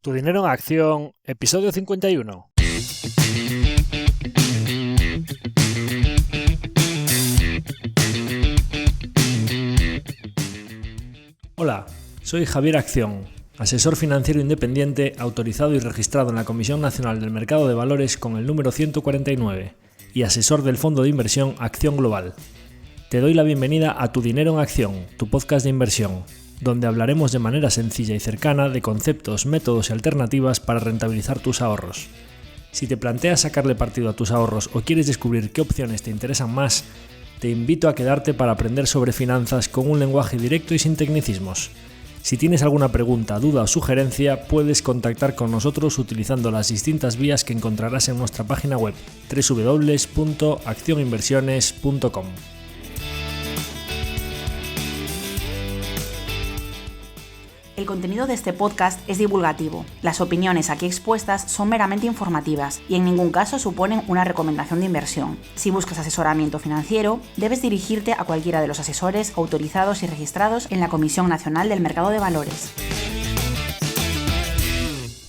Tu dinero en acción, episodio 51. Hola, soy Javier Acción, asesor financiero independiente autorizado y registrado en la Comisión Nacional del Mercado de Valores con el número 149 y asesor del fondo de inversión Acción Global. Te doy la bienvenida a Tu dinero en acción, tu podcast de inversión, donde hablaremos de manera sencilla y cercana de conceptos, métodos y alternativas para rentabilizar tus ahorros. Si te planteas sacarle partido a tus ahorros o quieres descubrir qué opciones te interesan más, te invito a quedarte para aprender sobre finanzas con un lenguaje directo y sin tecnicismos. Si tienes alguna pregunta, duda o sugerencia, puedes contactar con nosotros utilizando las distintas vías que encontrarás en nuestra página web www.accioninversiones.com. El contenido de este podcast es divulgativo. Las opiniones aquí expuestas son meramente informativas y en ningún caso suponen una recomendación de inversión. Si buscas asesoramiento financiero, debes dirigirte a cualquiera de los asesores autorizados y registrados en la Comisión Nacional del Mercado de Valores.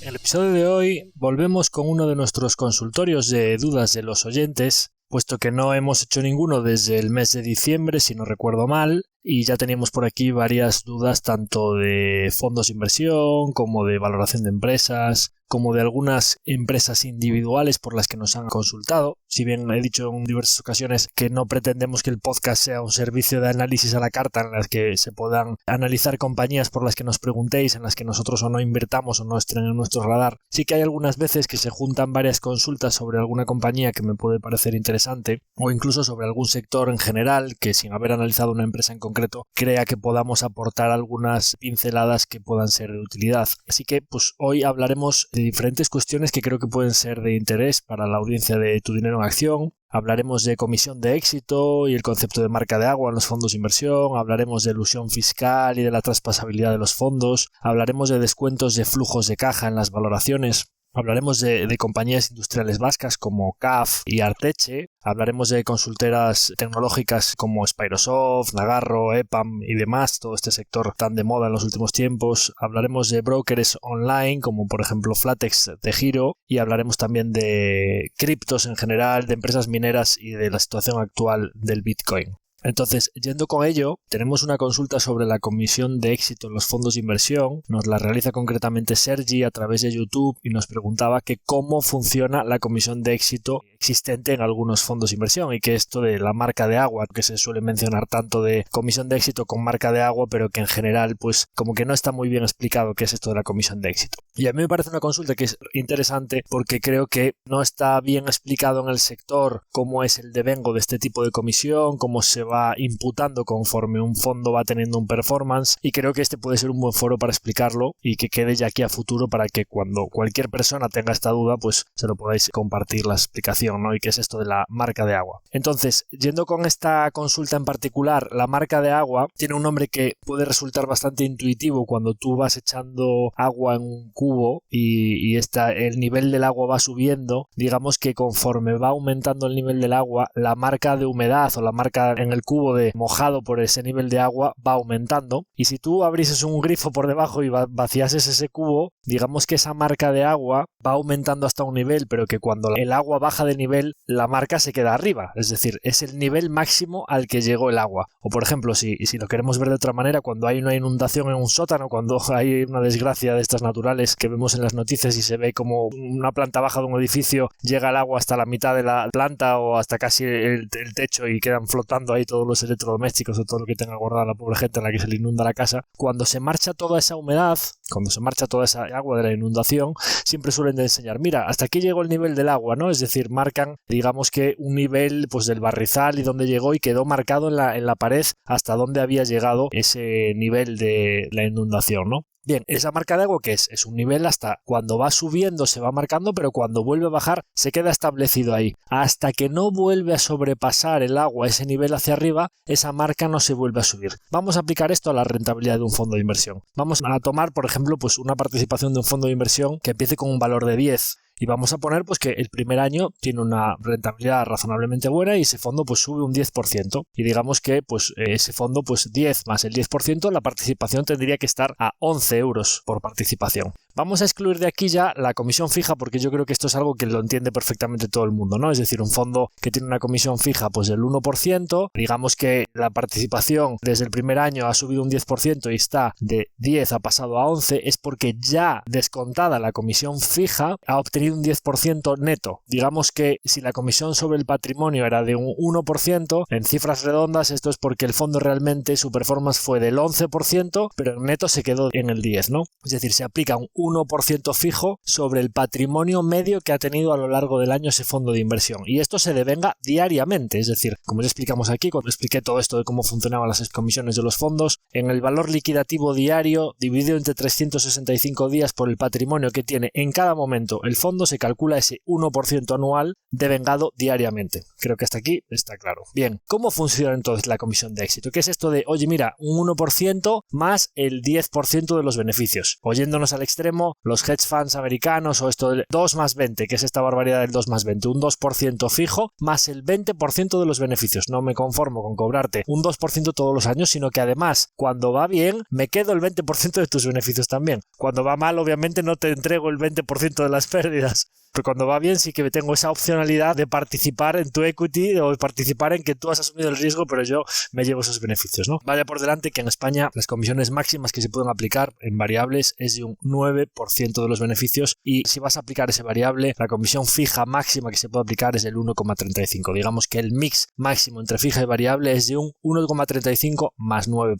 En el episodio de hoy volvemos con uno de nuestros consultorios de dudas de los oyentes, puesto que no hemos hecho ninguno desde el mes de diciembre, si no recuerdo mal, y ya teníamos por aquí varias dudas tanto de fondos de inversión, como de valoración de empresas, como de algunas empresas individuales por las que nos han consultado. Si bien he dicho en diversas ocasiones que no pretendemos que el podcast sea un servicio de análisis a la carta en las que se puedan analizar compañías por las que nos preguntéis, en las que nosotros o no invertamos o no estén en nuestro radar, sí que hay algunas veces que se juntan varias consultas sobre alguna compañía que me puede parecer interesante, o incluso sobre algún sector en general que, sin haber analizado una empresa en concreto, crea que podamos aportar algunas pinceladas que puedan ser de utilidad. Así que pues hoy hablaremos de diferentes cuestiones que creo que pueden ser de interés para la audiencia de Tu dinero en acción. Hablaremos de comisión de éxito y el concepto de marca de agua en los fondos de inversión, hablaremos de elusión fiscal y de la traspasabilidad de los fondos, hablaremos de descuentos de flujos de caja en las valoraciones. Hablaremos de compañías industriales vascas como CAF y Arteche, hablaremos de consultoras tecnológicas como Spyrosoft, Nagarro, EPAM y demás, todo este sector tan de moda en los últimos tiempos. Hablaremos de brokers online como por ejemplo Flatex de Giro y hablaremos también de criptos en general, de empresas mineras y de la situación actual del Bitcoin. Entonces, yendo con ello, tenemos una consulta sobre la comisión de éxito en los fondos de inversión. Nos la realiza concretamente Sergi a través de YouTube y nos preguntaba que cómo funciona la comisión de éxito existente en algunos fondos de inversión y que esto de la marca de agua, que se suele mencionar tanto de comisión de éxito con marca de agua, pero que en general pues como que no está muy bien explicado qué es esto de la comisión de éxito. Y a mí me parece una consulta que es interesante porque creo que no está bien explicado en el sector cómo es el devengo de este tipo de comisión, cómo se va imputando conforme un fondo va teniendo un performance, y creo que este puede ser un buen foro para explicarlo y que quede ya aquí a futuro para que cuando cualquier persona tenga esta duda pues se lo podáis compartir la explicación, ¿no? Y qué es esto de la marca de agua. Entonces, yendo con esta consulta en particular, la marca de agua tiene un nombre que puede resultar bastante intuitivo cuando tú vas echando agua en un cubo y el nivel del agua va subiendo. Digamos que conforme va aumentando el nivel del agua, la marca de humedad o la marca en el cubo de mojado por ese nivel de agua va aumentando, y si tú abrieses un grifo por debajo y vaciases ese cubo, digamos que esa marca de agua va aumentando hasta un nivel, pero que cuando el agua baja de nivel, la marca se queda arriba, es decir, es el nivel máximo al que llegó el agua. O por ejemplo, si lo queremos ver de otra manera, cuando hay una inundación en un sótano, cuando hay una desgracia de estas naturales que vemos en las noticias y se ve como una planta baja de un edificio llega el agua hasta la mitad de la planta o hasta casi el techo y quedan flotando ahí todos los electrodomésticos o todo lo que tenga guardada la pobre gente a la que se le inunda la casa. Cuando se marcha toda esa humedad, cuando se marcha toda esa agua de la inundación, siempre suelen enseñar, mira, hasta aquí llegó el nivel del agua, ¿no? Es decir, marcan, digamos que un nivel pues del barrizal y donde llegó y quedó marcado en la pared hasta donde había llegado ese nivel de la inundación, ¿no? Bien, esa marca de agua que es un nivel hasta cuando va subiendo se va marcando, pero cuando vuelve a bajar se queda establecido ahí. Hasta que no vuelve a sobrepasar el agua ese nivel hacia arriba, esa marca no se vuelve a subir. Vamos a aplicar esto a la rentabilidad de un fondo de inversión. Vamos a tomar, por ejemplo, pues una participación de un fondo de inversión que empiece con un valor de 10. Y vamos a poner pues que el primer año tiene una rentabilidad razonablemente buena y ese fondo pues sube un 10%. Y digamos que pues ese fondo pues 10 más el 10%, la participación tendría que estar a 11 euros por participación. Vamos a excluir de aquí ya la comisión fija porque yo creo que esto es algo que lo entiende perfectamente todo el mundo, ¿no? Es decir, un fondo que tiene una comisión fija pues del 1%, digamos que la participación desde el primer año ha subido un 10% y está de 10 ha pasado a 11, es porque ya descontada la comisión fija ha obtenido un 10% neto. Digamos que si la comisión sobre el patrimonio era de un 1%, en cifras redondas esto es porque el fondo realmente su performance fue del 11%, pero en neto se quedó en el 10, ¿no? Es decir, se aplica un 1% fijo sobre el patrimonio medio que ha tenido a lo largo del año ese fondo de inversión. Y esto se devenga diariamente, es decir, como ya explicamos aquí, cuando expliqué todo esto de cómo funcionaban las comisiones de los fondos, en el valor liquidativo diario dividido entre 365 días por el patrimonio que tiene en cada momento el fondo, se calcula ese 1% anual devengado diariamente. Creo que hasta aquí está claro. Bien, ¿cómo funciona entonces la comisión de éxito? ¿Qué es esto de, oye, mira, un 1% más el 10% de los beneficios? Oyéndonos al extremo, los hedge funds americanos o esto del 2 más 20, que es esta barbaridad del 2 más 20, un 2% fijo más el 20% de los beneficios. No me conformo con cobrarte un 2% todos los años, sino que además, cuando va bien, me quedo el 20% de tus beneficios también. Cuando va mal, obviamente no te entrego el 20% de las pérdidas. Pero cuando va bien sí que tengo esa opcionalidad de participar en tu equity o participar en que tú has asumido el riesgo pero yo me llevo esos beneficios, ¿no? Vaya por delante que en España las comisiones máximas que se pueden aplicar en variables es de un 9% de los beneficios y si vas a aplicar ese variable, la comisión fija máxima que se puede aplicar es del 1,35. Digamos que el mix máximo entre fija y variable es de un 1,35 más 9%.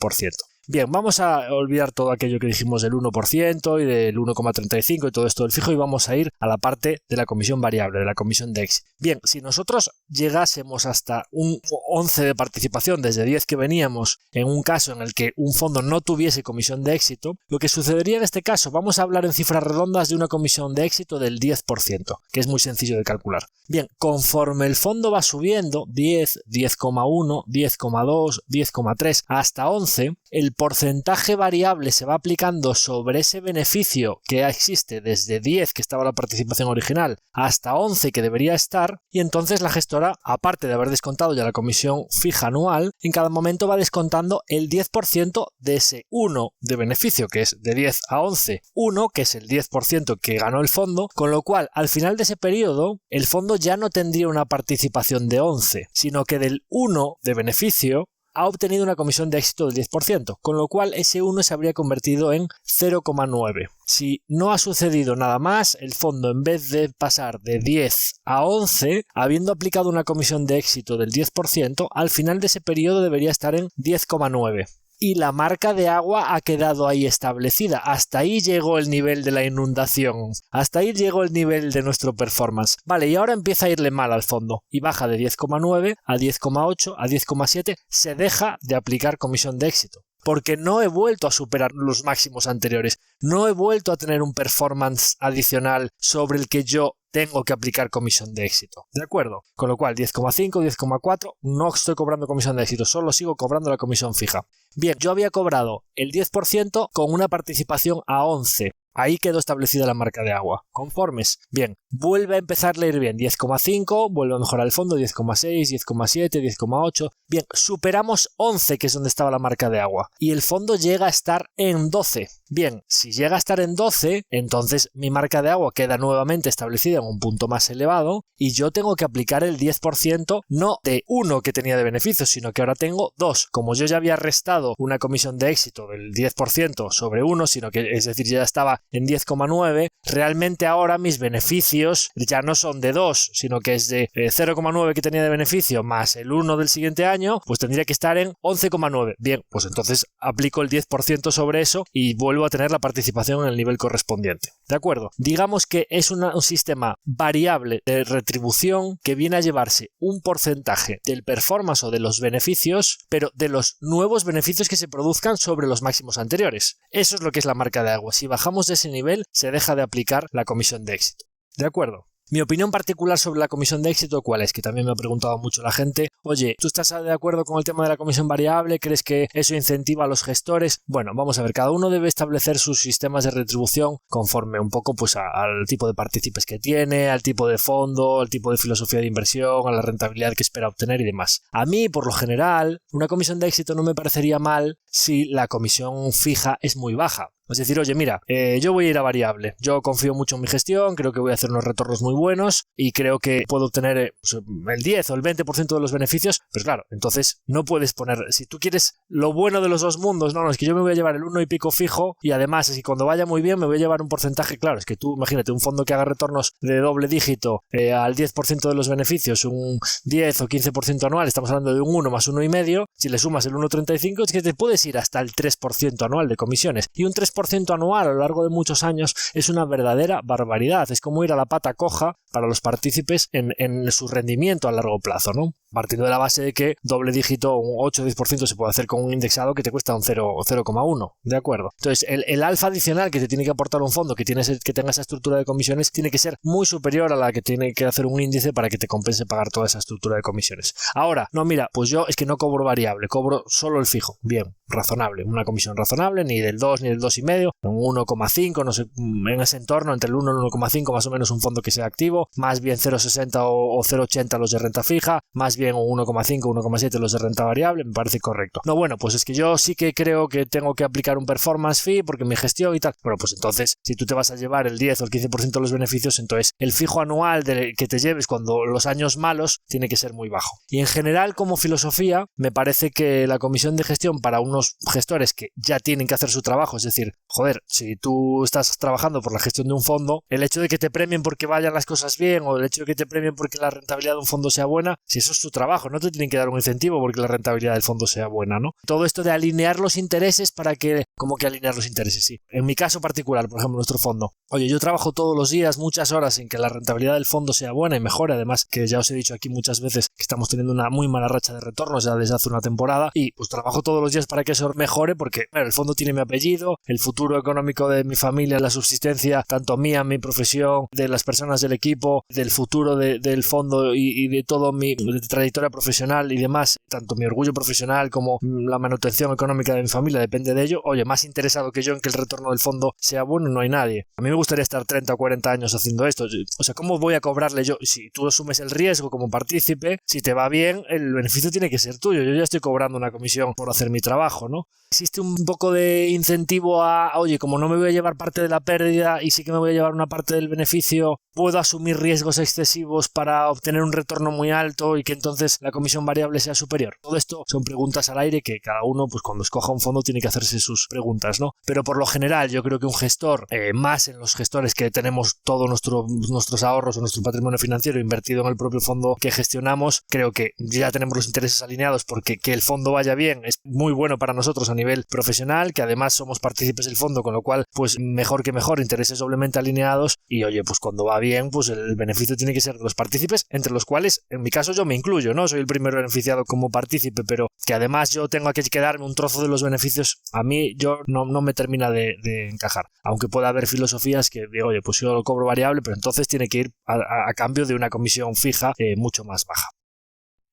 Bien, vamos a olvidar todo aquello que dijimos del 1% y del 1,35 y todo esto del fijo y vamos a ir a la parte de la comisión variable, de la comisión de éxito. Bien, si nosotros llegásemos hasta un 11 de participación desde 10 que veníamos en un caso en el que un fondo no tuviese comisión de éxito, lo que sucedería en este caso, vamos a hablar en cifras redondas de una comisión de éxito del 10%, que es muy sencillo de calcular. Bien, conforme el fondo va subiendo, 10, 10,1, 10,2, 10,3 hasta 11, el porcentaje variable se va aplicando sobre ese beneficio que existe desde 10, que estaba la participación original, hasta 11 que debería estar, y entonces la gestora, aparte de haber descontado ya la comisión fija anual, en cada momento va descontando el 10% de ese 1 de beneficio, que es de 10 a 11, 1 que es el 10% que ganó el fondo, con lo cual al final de ese periodo el fondo ya no tendría una participación de 11, sino que del 1 de beneficio ha obtenido una comisión de éxito del 10%, con lo cual ese 1 se habría convertido en 0,9. Si no ha sucedido nada más, el fondo en vez de pasar de 10 a 11, habiendo aplicado una comisión de éxito del 10%, al final de ese periodo debería estar en 10,9. Y la marca de agua ha quedado ahí establecida. Hasta ahí llegó el nivel de la inundación. Hasta ahí llegó el nivel de nuestro performance. Vale, y ahora empieza a irle mal al fondo. Y baja de 10,9 a 10,8 a 10,7. Se deja de aplicar comisión de éxito. Porque no he vuelto a superar los máximos anteriores. No he vuelto a tener un performance adicional sobre el que yo tengo que aplicar comisión de éxito. ¿De acuerdo? Con lo cual 10,5, 10,4 no estoy cobrando comisión de éxito, solo sigo cobrando la comisión fija. Bien, yo había cobrado el 10% con una participación a 11. Ahí quedó establecida la marca de agua. ¿Conformes? Bien, vuelve a empezarle a ir bien. 10,5, vuelve a mejorar el fondo, 10,6, 10,7, 10,8. Bien, superamos 11, que es donde estaba la marca de agua. Y el fondo llega a estar en 12. Bien, si llega a estar en 12, entonces mi marca de agua queda nuevamente establecida en un punto más elevado y yo tengo que aplicar el 10% no de 1 que tenía de beneficios, sino que ahora tengo 2. Como yo ya había restado una comisión de éxito del 10% sobre 1, sino que es decir, ya estaba en 10,9, realmente ahora mis beneficios ya no son de 2, sino que es de 0,9 que tenía de beneficio más el 1 del siguiente año, pues tendría que estar en 11,9. Bien, pues entonces aplico el 10% sobre eso y vuelvo a tener la participación en el nivel correspondiente. ¿De acuerdo? Digamos que es un sistema variable de retribución que viene a llevarse un porcentaje del performance o de los beneficios, pero de los nuevos beneficios que se produzcan sobre los máximos anteriores. Eso es lo que es la marca de agua. Si bajamos de ese nivel, se deja de aplicar la comisión de éxito. ¿De acuerdo? Mi opinión particular sobre la comisión de éxito, ¿cuál es? Que también me ha preguntado mucho la gente. Oye, ¿tú estás de acuerdo con el tema de la comisión variable? ¿Crees que eso incentiva a los gestores? Bueno, vamos a ver, cada uno debe establecer sus sistemas de retribución conforme un poco pues al tipo de partícipes que tiene, al tipo de fondo, al tipo de filosofía de inversión, a la rentabilidad que espera obtener y demás. A mí, por lo general, una comisión de éxito no me parecería mal si la comisión fija es muy baja. Es decir, oye, mira, yo voy a ir a variable, yo confío mucho en mi gestión, creo que voy a hacer unos retornos muy buenos y creo que puedo obtener pues, el 10 o el 20% de los beneficios, pues claro, entonces no puedes poner, si tú quieres lo bueno de los dos mundos, no, es que yo me voy a llevar el 1 y pico fijo y además es que cuando vaya muy bien me voy a llevar un porcentaje, claro, es que tú imagínate un fondo que haga retornos de doble dígito al 10% de los beneficios, un 10 o 15% anual, estamos hablando de un 1 más 1,5, si le sumas el 1,35 es que te puedes ir hasta el 3% anual de comisiones y un 3% anual a lo largo de muchos años es una verdadera barbaridad, es como ir a la pata coja para los partícipes en su rendimiento a largo plazo, ¿no? Partiendo de la base de que doble dígito, un 8 o 10% se puede hacer con un indexado que te cuesta un 0,1, ¿de acuerdo? Entonces, el alfa adicional que te tiene que aportar un fondo que tenga esa estructura de comisiones tiene que ser muy superior a la que tiene que hacer un índice para que te compense pagar toda esa estructura de comisiones. Ahora, no, mira, pues yo es que no cobro variable, cobro solo el fijo. Bien, razonable, una comisión razonable, ni del 2 ni del 2,5, un 1,5, no sé, en ese entorno, entre el 1 y el 1,5 más o menos un fondo que sea activo, más bien 0,60 o 0,80 los de renta fija, más bien un 1,5, 1,7 los de renta variable, me parece correcto. No, bueno, pues es que yo sí que creo que tengo que aplicar un performance fee porque mi gestión y tal. Bueno, pues entonces, si tú te vas a llevar el 10 o el 15% de los beneficios, entonces el fijo anual que te lleves cuando los años malos tiene que ser muy bajo. Y en general, como filosofía, me parece que la comisión de gestión para unos gestores que ya tienen que hacer su trabajo, es decir, joder, si tú estás trabajando por la gestión de un fondo, el hecho de que te premien porque vayan las cosas bien o el hecho de que te premien porque la rentabilidad de un fondo sea buena, si eso es tu trabajo, no te tienen que dar un incentivo porque la rentabilidad del fondo sea buena, ¿no? Todo esto de alinear los intereses para que, ¿cómo que alinear los intereses? Sí. En mi caso particular, por ejemplo, nuestro fondo. Oye, yo trabajo todos los días, muchas horas en que la rentabilidad del fondo sea buena y mejore, además que ya os he dicho aquí muchas veces que estamos teniendo una muy mala racha de retornos ya desde hace una temporada y pues trabajo todos los días para que eso mejore porque, claro, el fondo tiene mi apellido, el futuro económico de mi familia, la subsistencia, tanto mía, mi profesión, de las personas del equipo, del futuro del fondo y de todo mi trayectoria profesional y demás, tanto mi orgullo profesional como la manutención económica de mi familia depende de ello. Oye, más interesado que yo en que el retorno del fondo sea bueno no hay nadie. A mí me gustaría estar 30 o 40 años haciendo esto. O sea, ¿cómo voy a cobrarle yo? Si tú asumes el riesgo como partícipe, si te va bien, el beneficio tiene que ser tuyo. Yo ya estoy cobrando una comisión por hacer mi trabajo, ¿no? Existe un poco de incentivo oye, como no me voy a llevar parte de la pérdida y sí que me voy a llevar una parte del beneficio, puedo asumir riesgos excesivos para obtener un retorno muy alto y que entonces la comisión variable sea superior. Todo esto son preguntas al aire que cada uno, pues cuando escoja un fondo, tiene que hacerse sus preguntas, ¿no? Pero por lo general, yo creo que un gestor, más en los gestores que tenemos todos nuestros ahorros o nuestro patrimonio financiero invertido en el propio fondo que gestionamos, creo que ya tenemos los intereses alineados porque que el fondo vaya bien es muy bueno para nosotros a nivel profesional, que además somos partícipes del fondo, con lo cual, pues mejor que mejor, intereses doblemente alineados y oye, pues cuando va bien, pues el beneficio tiene que ser de los partícipes, entre los cuales, en mi caso, yo me incluyo, ¿no? Soy el primero beneficiado como partícipe, pero que además yo tenga que quedarme un trozo de los beneficios, a mí no me termina de encajar. Aunque pueda haber filosofías que digo, oye, pues yo lo cobro variable, pero entonces tiene que ir a cambio de una comisión fija mucho más baja.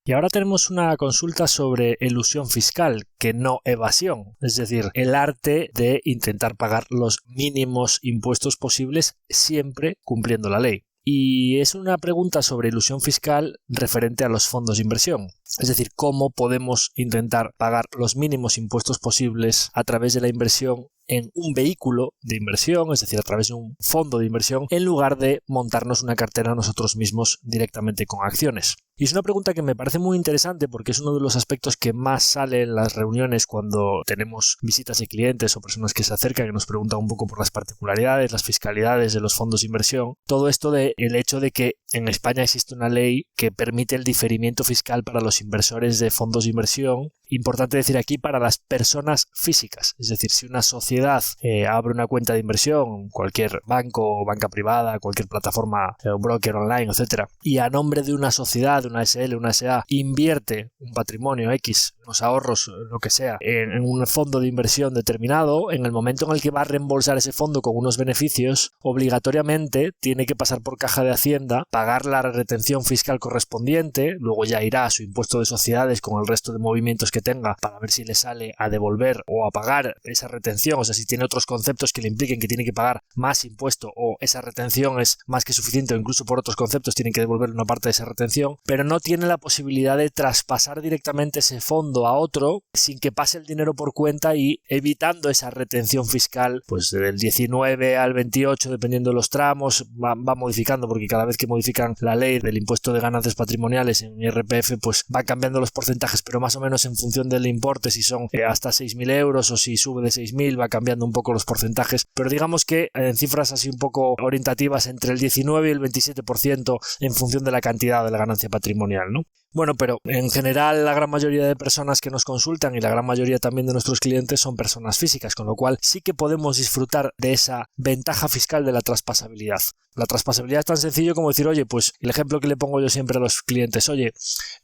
Y ahora tenemos una consulta sobre elusión fiscal, que no evasión, es decir, el arte de intentar pagar los mínimos impuestos posibles siempre cumpliendo la ley. Y es una pregunta sobre ilusión fiscal referente a los fondos de inversión. Es decir, cómo podemos intentar pagar los mínimos impuestos posibles a través de la inversión en un vehículo de inversión, es decir, a través de un fondo de inversión, en lugar de montarnos una cartera nosotros mismos directamente con acciones. Y es una pregunta que me parece muy interesante porque es uno de los aspectos que más sale en las reuniones cuando tenemos visitas de clientes o personas que se acercan y nos preguntan un poco por las particularidades, las fiscalidades de los fondos de inversión. Todo esto de el hecho de que en España existe una ley que permite el diferimiento fiscal para los inversores de fondos de inversión. Importante decir aquí para las personas físicas, es decir, si una sociedad abre una cuenta de inversión, cualquier banco o banca privada, cualquier plataforma, broker online, etcétera, y a nombre de una sociedad, una SL, una SA, invierte un patrimonio X, unos ahorros, lo que sea, en un fondo de inversión determinado, en el momento en el que va a reembolsar ese fondo con unos beneficios, obligatoriamente tiene que pasar por caja de Hacienda, pagar la retención fiscal correspondiente, luego ya irá a su impuesto impuesto de sociedades con el resto de movimientos que tenga para ver si le sale a devolver o a pagar esa retención, o sea, si tiene otros conceptos que le impliquen que tiene que pagar más impuesto o esa retención es más que suficiente o incluso por otros conceptos tienen que devolver una parte de esa retención, pero no tiene la posibilidad de traspasar directamente ese fondo a otro sin que pase el dinero por cuenta y evitando esa retención fiscal, pues del 19 al 28 dependiendo de los tramos, va modificando porque cada vez que modifican la ley del impuesto de ganancias patrimoniales en IRPF pues va cambiando los porcentajes, pero más o menos en función del importe, si son hasta 6.000 euros o si sube de 6.000 va cambiando un poco los porcentajes, pero digamos que en cifras así un poco orientativas entre el 19 y el 27% en función de la cantidad de la ganancia patrimonial, ¿no? Bueno, pero en general la gran mayoría de personas que nos consultan y la gran mayoría también de nuestros clientes son personas físicas, con lo cual sí que podemos disfrutar de esa ventaja fiscal de la traspasabilidad. La traspasabilidad es tan sencillo como decir, oye, pues el ejemplo que le pongo yo siempre a los clientes, oye,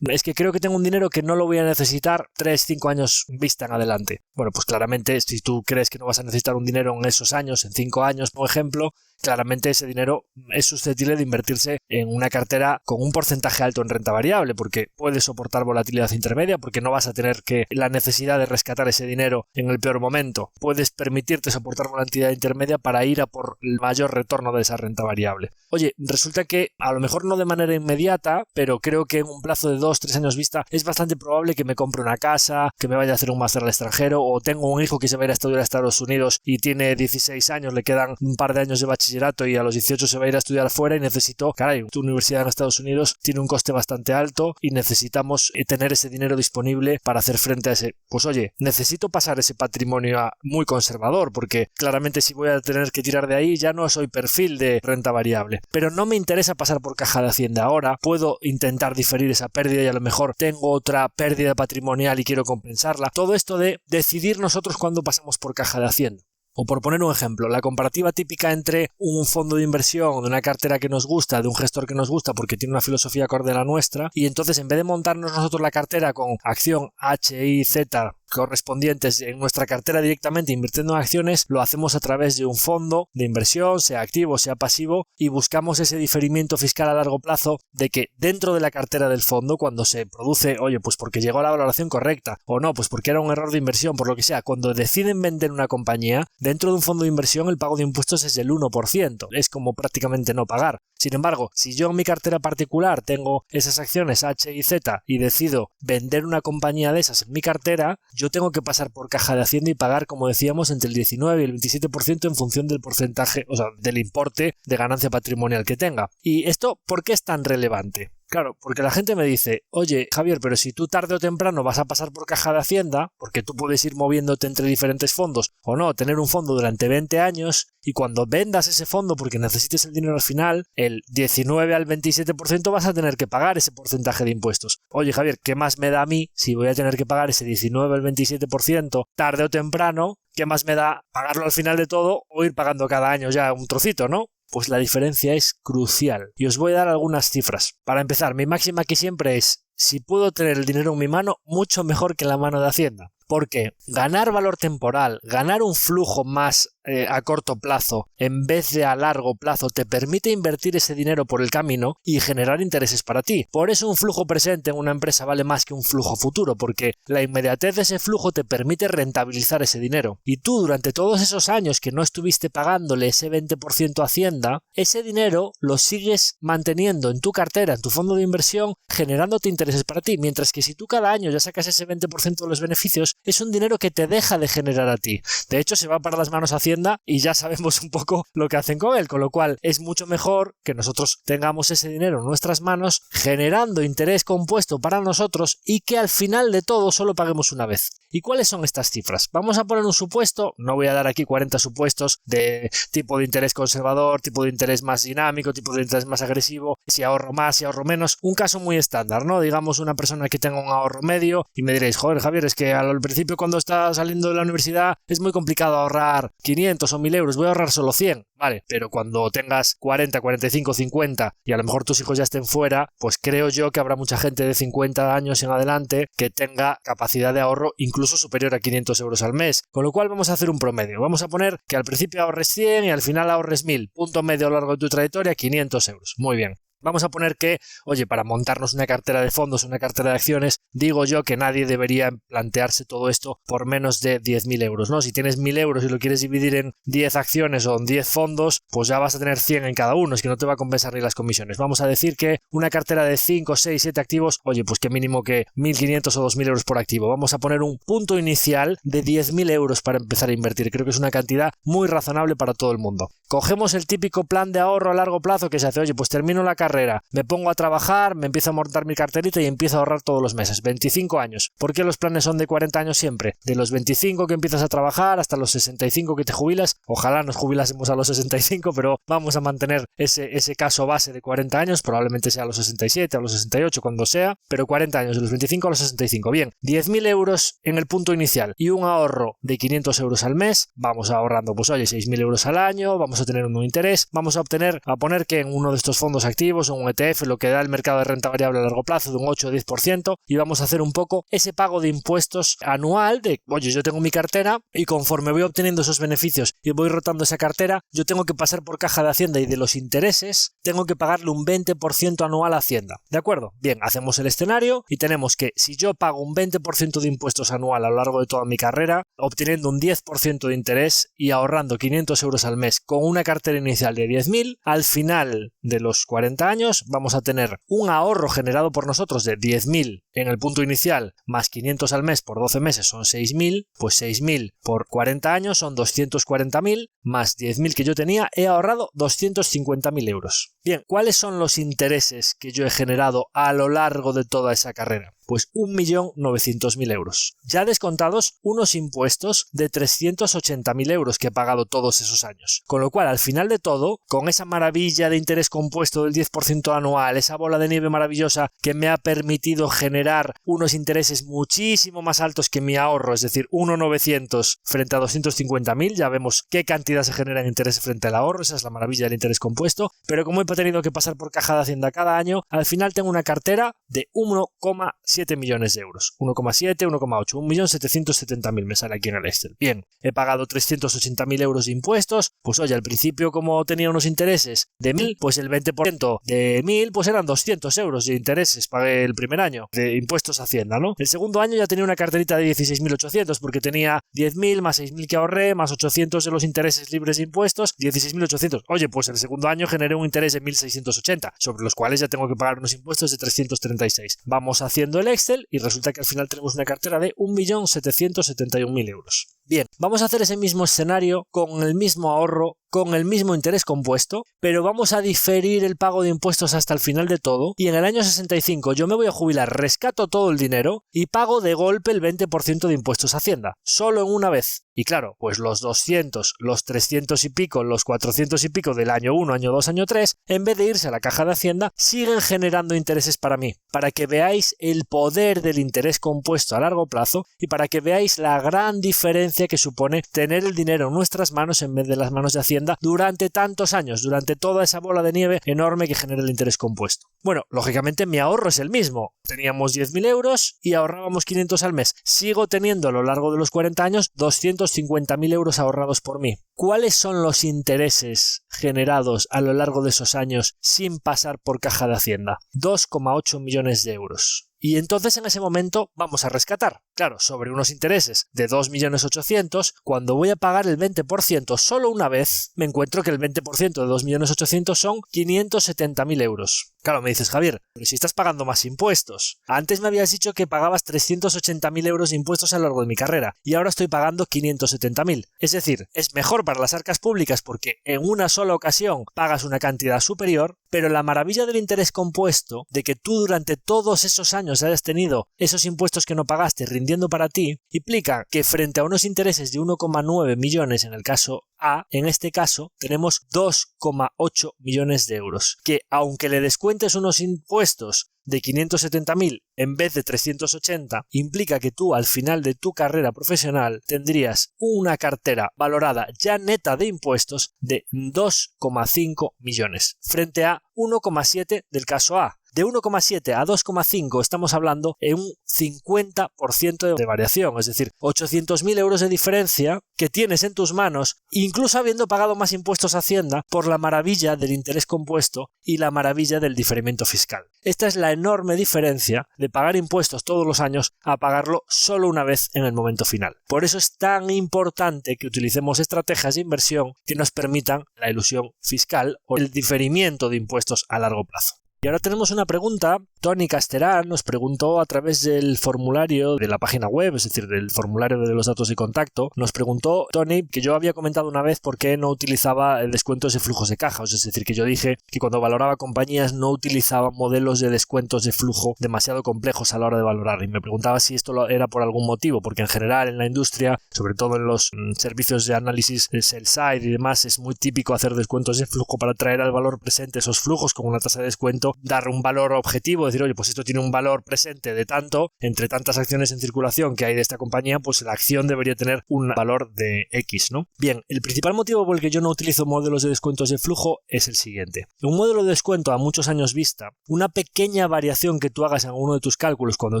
es que creo que tengo un dinero que no lo voy a necesitar 3-5 años vista en adelante. Bueno, pues claramente si tú crees que no vas a necesitar un dinero en esos años, en 5 años, por ejemplo, claramente ese dinero es susceptible de invertirse en una cartera con un porcentaje alto en renta variable, porque puedes soportar volatilidad intermedia, porque no vas a tener la necesidad de rescatar ese dinero en el peor momento. Puedes permitirte soportar volatilidad intermedia para ir a por el mayor retorno de esa renta variable. Oye, resulta que a lo mejor no de manera inmediata, pero creo que en un plazo de 2-3 años vista es bastante probable que me compre una casa, que me vaya a hacer un máster al extranjero, o tengo un hijo que se va a ir a estudiar a Estados Unidos y tiene 16 años, le quedan un par de años de bachillerato y a los 18 se va a ir a estudiar fuera y necesito, caray, tu universidad en Estados Unidos tiene un coste bastante alto y necesitamos tener ese dinero disponible para hacer frente a ese. Pues oye, necesito pasar ese patrimonio a muy conservador, porque claramente si voy a tener que tirar de ahí ya no soy perfil de renta variable, pero no me interesa pasar por caja de Hacienda ahora, puedo intentar diferir esa pérdida y a lo mejor tengo otra pérdida patrimonial y quiero compensarla. Todo esto de decidir nosotros cuándo pasamos por caja de Hacienda. O por poner un ejemplo, la comparativa típica entre un fondo de inversión de una cartera que nos gusta, de un gestor que nos gusta porque tiene una filosofía acorde a la nuestra, y entonces en vez de montarnos nosotros la cartera con acción H, I, Z correspondientes en nuestra cartera directamente invirtiendo en acciones, lo hacemos a través de un fondo de inversión, sea activo, sea pasivo, y buscamos ese diferimiento fiscal a largo plazo de que dentro de la cartera del fondo, cuando se produce, oye, pues porque llegó a la valoración correcta, o no, pues porque era un error de inversión, por lo que sea, cuando deciden vender una compañía, dentro de un fondo de inversión el pago de impuestos es del 1%, es como prácticamente no pagar. Sin embargo, si yo en mi cartera particular tengo esas acciones H y Z y decido vender una compañía de esas en mi cartera, yo tengo que pasar por caja de Hacienda y pagar, como decíamos, entre el 19 y el 27% en función del porcentaje, o sea, del importe de ganancia patrimonial que tenga. ¿Y esto por qué es tan relevante? Claro, porque la gente me dice, oye, Javier, pero si tú tarde o temprano vas a pasar por caja de Hacienda, porque tú puedes ir moviéndote entre diferentes fondos, o no, tener un fondo durante 20 años, y cuando vendas ese fondo porque necesites el dinero al final, el 19 al 27% vas a tener que pagar ese porcentaje de impuestos. Oye, Javier, ¿qué más me da a mí si voy a tener que pagar ese 19 al 27% tarde o temprano? ¿Qué más me da pagarlo al final de todo o ir pagando cada año ya un trocito, ¿no? Pues la diferencia es crucial. Y os voy a dar algunas cifras. Para empezar, mi máxima aquí siempre es, si puedo tener el dinero en mi mano, mucho mejor que en la mano de Hacienda. Porque ganar valor temporal, ganar un flujo más a corto plazo en vez de a largo plazo te permite invertir ese dinero por el camino y generar intereses para ti. Por eso un flujo presente en una empresa vale más que un flujo futuro, porque la inmediatez de ese flujo te permite rentabilizar ese dinero. Y tú durante todos esos años que no estuviste pagándole ese 20% a Hacienda, ese dinero lo sigues manteniendo en tu cartera, en tu fondo de inversión, generándote intereses para ti, mientras que si tú cada año ya sacas ese 20% de los beneficios, es un dinero que te deja de generar a ti. De hecho, se va para las manos a Hacienda y ya sabemos un poco lo que hacen con él, con lo cual es mucho mejor que nosotros tengamos ese dinero en nuestras manos generando interés compuesto para nosotros y que al final de todo solo paguemos una vez. ¿Y cuáles son estas cifras? Vamos a poner un supuesto, no voy a dar aquí 40 supuestos de tipo de interés conservador, tipo de interés más dinámico, tipo de interés más agresivo, si ahorro más, si ahorro menos, un caso muy estándar, ¿no? Digamos una persona que tenga un ahorro medio y me diréis, joder, Javier, es que al principio cuando está saliendo de la universidad es muy complicado ahorrar 500 o 1000 euros, voy a ahorrar solo 100. Vale, pero cuando tengas 40, 45, 50 y a lo mejor tus hijos ya estén fuera, pues creo yo que habrá mucha gente de 50 años en adelante que tenga capacidad de ahorro incluso superior a 500 euros al mes. Con lo cual vamos a hacer un promedio. Vamos a poner que al principio ahorres 100 y al final ahorres 1000. Punto medio a lo largo de tu trayectoria, 500 euros. Muy bien. Vamos a poner que, oye, para montarnos una cartera de fondos, una cartera de acciones, digo yo que nadie debería plantearse todo esto por menos de 10.000 euros, ¿no? Si tienes 1.000 euros y lo quieres dividir en 10 acciones o en 10 fondos, pues ya vas a tener 100 en cada uno, es que no te va a compensar ni las comisiones. Vamos a decir que una cartera de 5, 6, 7 activos, oye, pues que mínimo que 1.500 o 2.000 euros por activo. Vamos a poner un punto inicial de 10.000 euros para empezar a invertir. Creo que es una cantidad muy razonable para todo el mundo. Cogemos el típico plan de ahorro a largo plazo que se hace, oye, pues termino la carrera, me pongo a trabajar, me empiezo a montar mi carterita y empiezo a ahorrar todos los meses. 25 años. ¿Por qué los planes son de 40 años siempre? De los 25 que empiezas a trabajar hasta los 65 que te jubilas. Ojalá nos jubilásemos a los 65, pero vamos a mantener ese caso base de 40 años, probablemente sea a los 67, a los 68, cuando sea, pero 40 años, de los 25 a los 65. Bien, 10.000 euros en el punto inicial y un ahorro de 500 euros al mes, vamos ahorrando, pues oye, 6.000 euros al año, vamos a tener un interés, vamos a poner que en uno de estos fondos activos o un ETF, lo que da el mercado de renta variable a largo plazo, de un 8 o 10%, y vamos a hacer un poco ese pago de impuestos anual de, oye, yo tengo mi cartera y conforme voy obteniendo esos beneficios y voy rotando esa cartera, yo tengo que pasar por caja de Hacienda y de los intereses tengo que pagarle un 20% anual a Hacienda. ¿De acuerdo? Bien, hacemos el escenario y tenemos que si yo pago un 20% de impuestos anual a lo largo de toda mi carrera, obteniendo un 10% de interés y ahorrando 500 euros al mes con una cartera inicial de 10.000, al final de los 40 años vamos a tener un ahorro generado por nosotros de 10.000 en el punto inicial más 500 al mes por 12 meses son 6.000, pues 6.000 por 40 años son 240.000 más 10.000 que yo tenía, he ahorrado 250.000 euros. Bien, ¿cuáles son los intereses que yo he generado a lo largo de toda esa carrera? Pues 1.900.000 euros. Ya descontados unos impuestos de 380.000 euros que he pagado todos esos años. Con lo cual, al final de todo, con esa maravilla de interés compuesto del 10% anual, esa bola de nieve maravillosa que me ha permitido generar unos intereses muchísimo más altos que mi ahorro, es decir, 1.900 frente a 250.000, ya vemos qué cantidad se genera en interés frente al ahorro, esa es la maravilla del interés compuesto, pero como he tenido que pasar por caja de Hacienda cada año, al final tengo una cartera de 1,7 millones de euros. 1,7, 1,8, 1.770.000 me sale aquí en el Excel. Bien, he pagado 380.000 euros de impuestos, pues oye, al principio como tenía unos intereses de 1.000, pues el 20% de 1.000 pues eran 200 euros de intereses, pagué el primer año de impuestos a Hacienda, ¿no? El segundo año ya tenía una carterita de 16.800 porque tenía 10.000 más 6.000 que ahorré, más 800 de los intereses libres de impuestos, 16.800. Oye, pues el segundo año generé un interés de 1.680, sobre los cuales ya tengo que pagar unos impuestos de 336. Vamos haciendo el Excel y resulta que al final tenemos una cartera de 1.771.000 euros. Bien, vamos a hacer ese mismo escenario con el mismo ahorro, con el mismo interés compuesto, pero vamos a diferir el pago de impuestos hasta el final de todo y en el año 65 yo me voy a jubilar, rescato todo el dinero y pago de golpe el 20% de impuestos a Hacienda, solo en una vez. Y claro, pues los 200, los 300 y pico, los 400 y pico del año 1, año 2, año 3, en vez de irse a la caja de Hacienda, siguen generando intereses para mí, para que veáis el poder del interés compuesto a largo plazo y para que veáis la gran diferencia que supone tener el dinero en nuestras manos en vez de las manos de Hacienda durante tantos años, durante toda esa bola de nieve enorme que genera el interés compuesto. Bueno, lógicamente mi ahorro es el mismo. Teníamos 10.000 euros y ahorrábamos 500 al mes. Sigo teniendo a lo largo de los 40 años 250.000 euros ahorrados por mí. ¿Cuáles son los intereses generados a lo largo de esos años sin pasar por caja de Hacienda? 2,8 millones de euros. Y entonces en ese momento vamos a rescatar. Claro, sobre unos intereses de 2.800.000, cuando voy a pagar el 20% solo una vez, me encuentro que el 20% de 2.800.000 son 570.000 euros. Claro, me dices, Javier, pero si estás pagando más impuestos. Antes me habías dicho que pagabas 380.000 euros de impuestos a lo largo de mi carrera y ahora estoy pagando 570.000. Es decir, es mejor para las arcas públicas porque en una sola ocasión pagas una cantidad superior, pero la maravilla del interés compuesto, de que tú durante todos esos años hayas tenido esos impuestos que no pagaste rindiendo para ti, implica que frente a unos intereses de 1,9 millones en el caso A, en este caso tenemos 2,8 millones de euros, que aunque le descuentes unos impuestos de 570.000 en vez de 380, implica que tú al final de tu carrera profesional tendrías una cartera valorada ya neta de impuestos de 2,5 millones frente a 1,7 del caso A. de 1,7 a 2,5 estamos hablando en un 50% de variación, es decir, 800.000 euros de diferencia que tienes en tus manos, incluso habiendo pagado más impuestos a Hacienda por la maravilla del interés compuesto y la maravilla del diferimiento fiscal. Esta es la enorme diferencia de pagar impuestos todos los años a pagarlo solo una vez en el momento final. Por eso es tan importante que utilicemos estrategias de inversión que nos permitan la elusión fiscal o el diferimiento de impuestos a largo plazo. Y ahora tenemos una pregunta. Tony Casterán nos preguntó a través del formulario de la página web, es decir, del formulario de los datos de contacto. Nos preguntó Tony que yo había comentado una vez por qué no utilizaba descuentos de flujos de caja. Es decir, que yo dije que cuando valoraba compañías no utilizaba modelos de descuentos de flujo demasiado complejos a la hora de valorar. Y me preguntaba si esto era por algún motivo, porque en general en la industria, sobre todo en los servicios de análisis de sell side y demás, es muy típico hacer descuentos de flujo para traer al valor presente esos flujos con una tasa de descuento, dar un valor objetivo, decir, oye, pues esto tiene un valor presente de tanto, entre tantas acciones en circulación que hay de esta compañía, pues la acción debería tener un valor de X, ¿no? Bien, el principal motivo por el que yo no utilizo modelos de descuentos de flujo es el siguiente. Un modelo de descuento a muchos años vista, una pequeña variación que tú hagas en alguno de tus cálculos cuando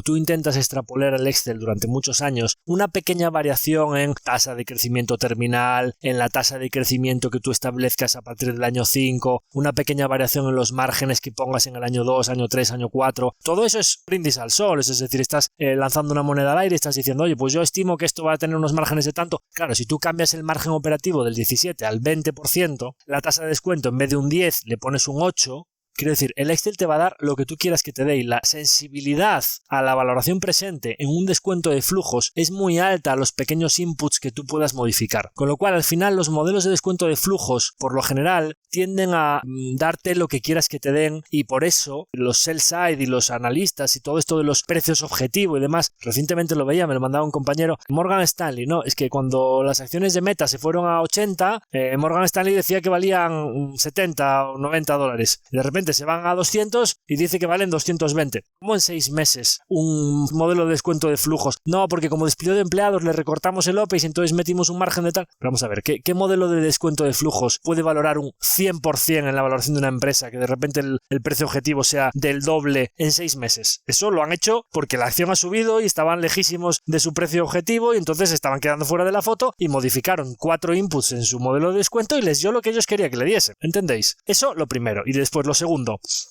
tú intentas extrapolar el Excel durante muchos años, una pequeña variación en tasa de crecimiento terminal, en la tasa de crecimiento que tú establezcas a partir del año 5, una pequeña variación en los márgenes que pongas en el año 2, año 3, año 4, todo eso es brindis al sol, es decir, estás lanzando una moneda al aire y estás diciendo, oye, pues yo estimo que esto va a tener unos márgenes de tanto. Claro, si tú cambias el margen operativo del 17 al 20%, la tasa de descuento en vez de un 10 le pones un 8, quiero decir, el Excel te va a dar lo que tú quieras que te dé y la sensibilidad a la valoración presente en un descuento de flujos es muy alta a los pequeños inputs que tú puedas modificar. Con lo cual, al final, los modelos de descuento de flujos, por lo general, tienden a darte lo que quieras que te den y por eso los sell side y los analistas y todo esto de los precios objetivo y demás, recientemente lo veía, me lo mandaba un compañero, Morgan Stanley, ¿no? Es que cuando las acciones de Meta se fueron a 80, Morgan Stanley decía que valían 70 o 90 dólares. Y de repente se van a 200 y dice que valen 220. ¿Cómo en 6 meses un modelo de descuento de flujos? No, porque como despidió de empleados le recortamos el OPEX y entonces metimos un margen de tal. Pero vamos a ver, ¿qué modelo de descuento de flujos puede valorar un 100% en la valoración de una empresa que de repente el precio objetivo sea del doble en 6 meses? Eso lo han hecho porque la acción ha subido y estaban lejísimos de su precio objetivo y entonces estaban quedando fuera de la foto y modificaron 4 inputs en su modelo de descuento y les dio lo que ellos querían que le diesen. ¿Entendéis? Eso lo primero. Y después lo segundo.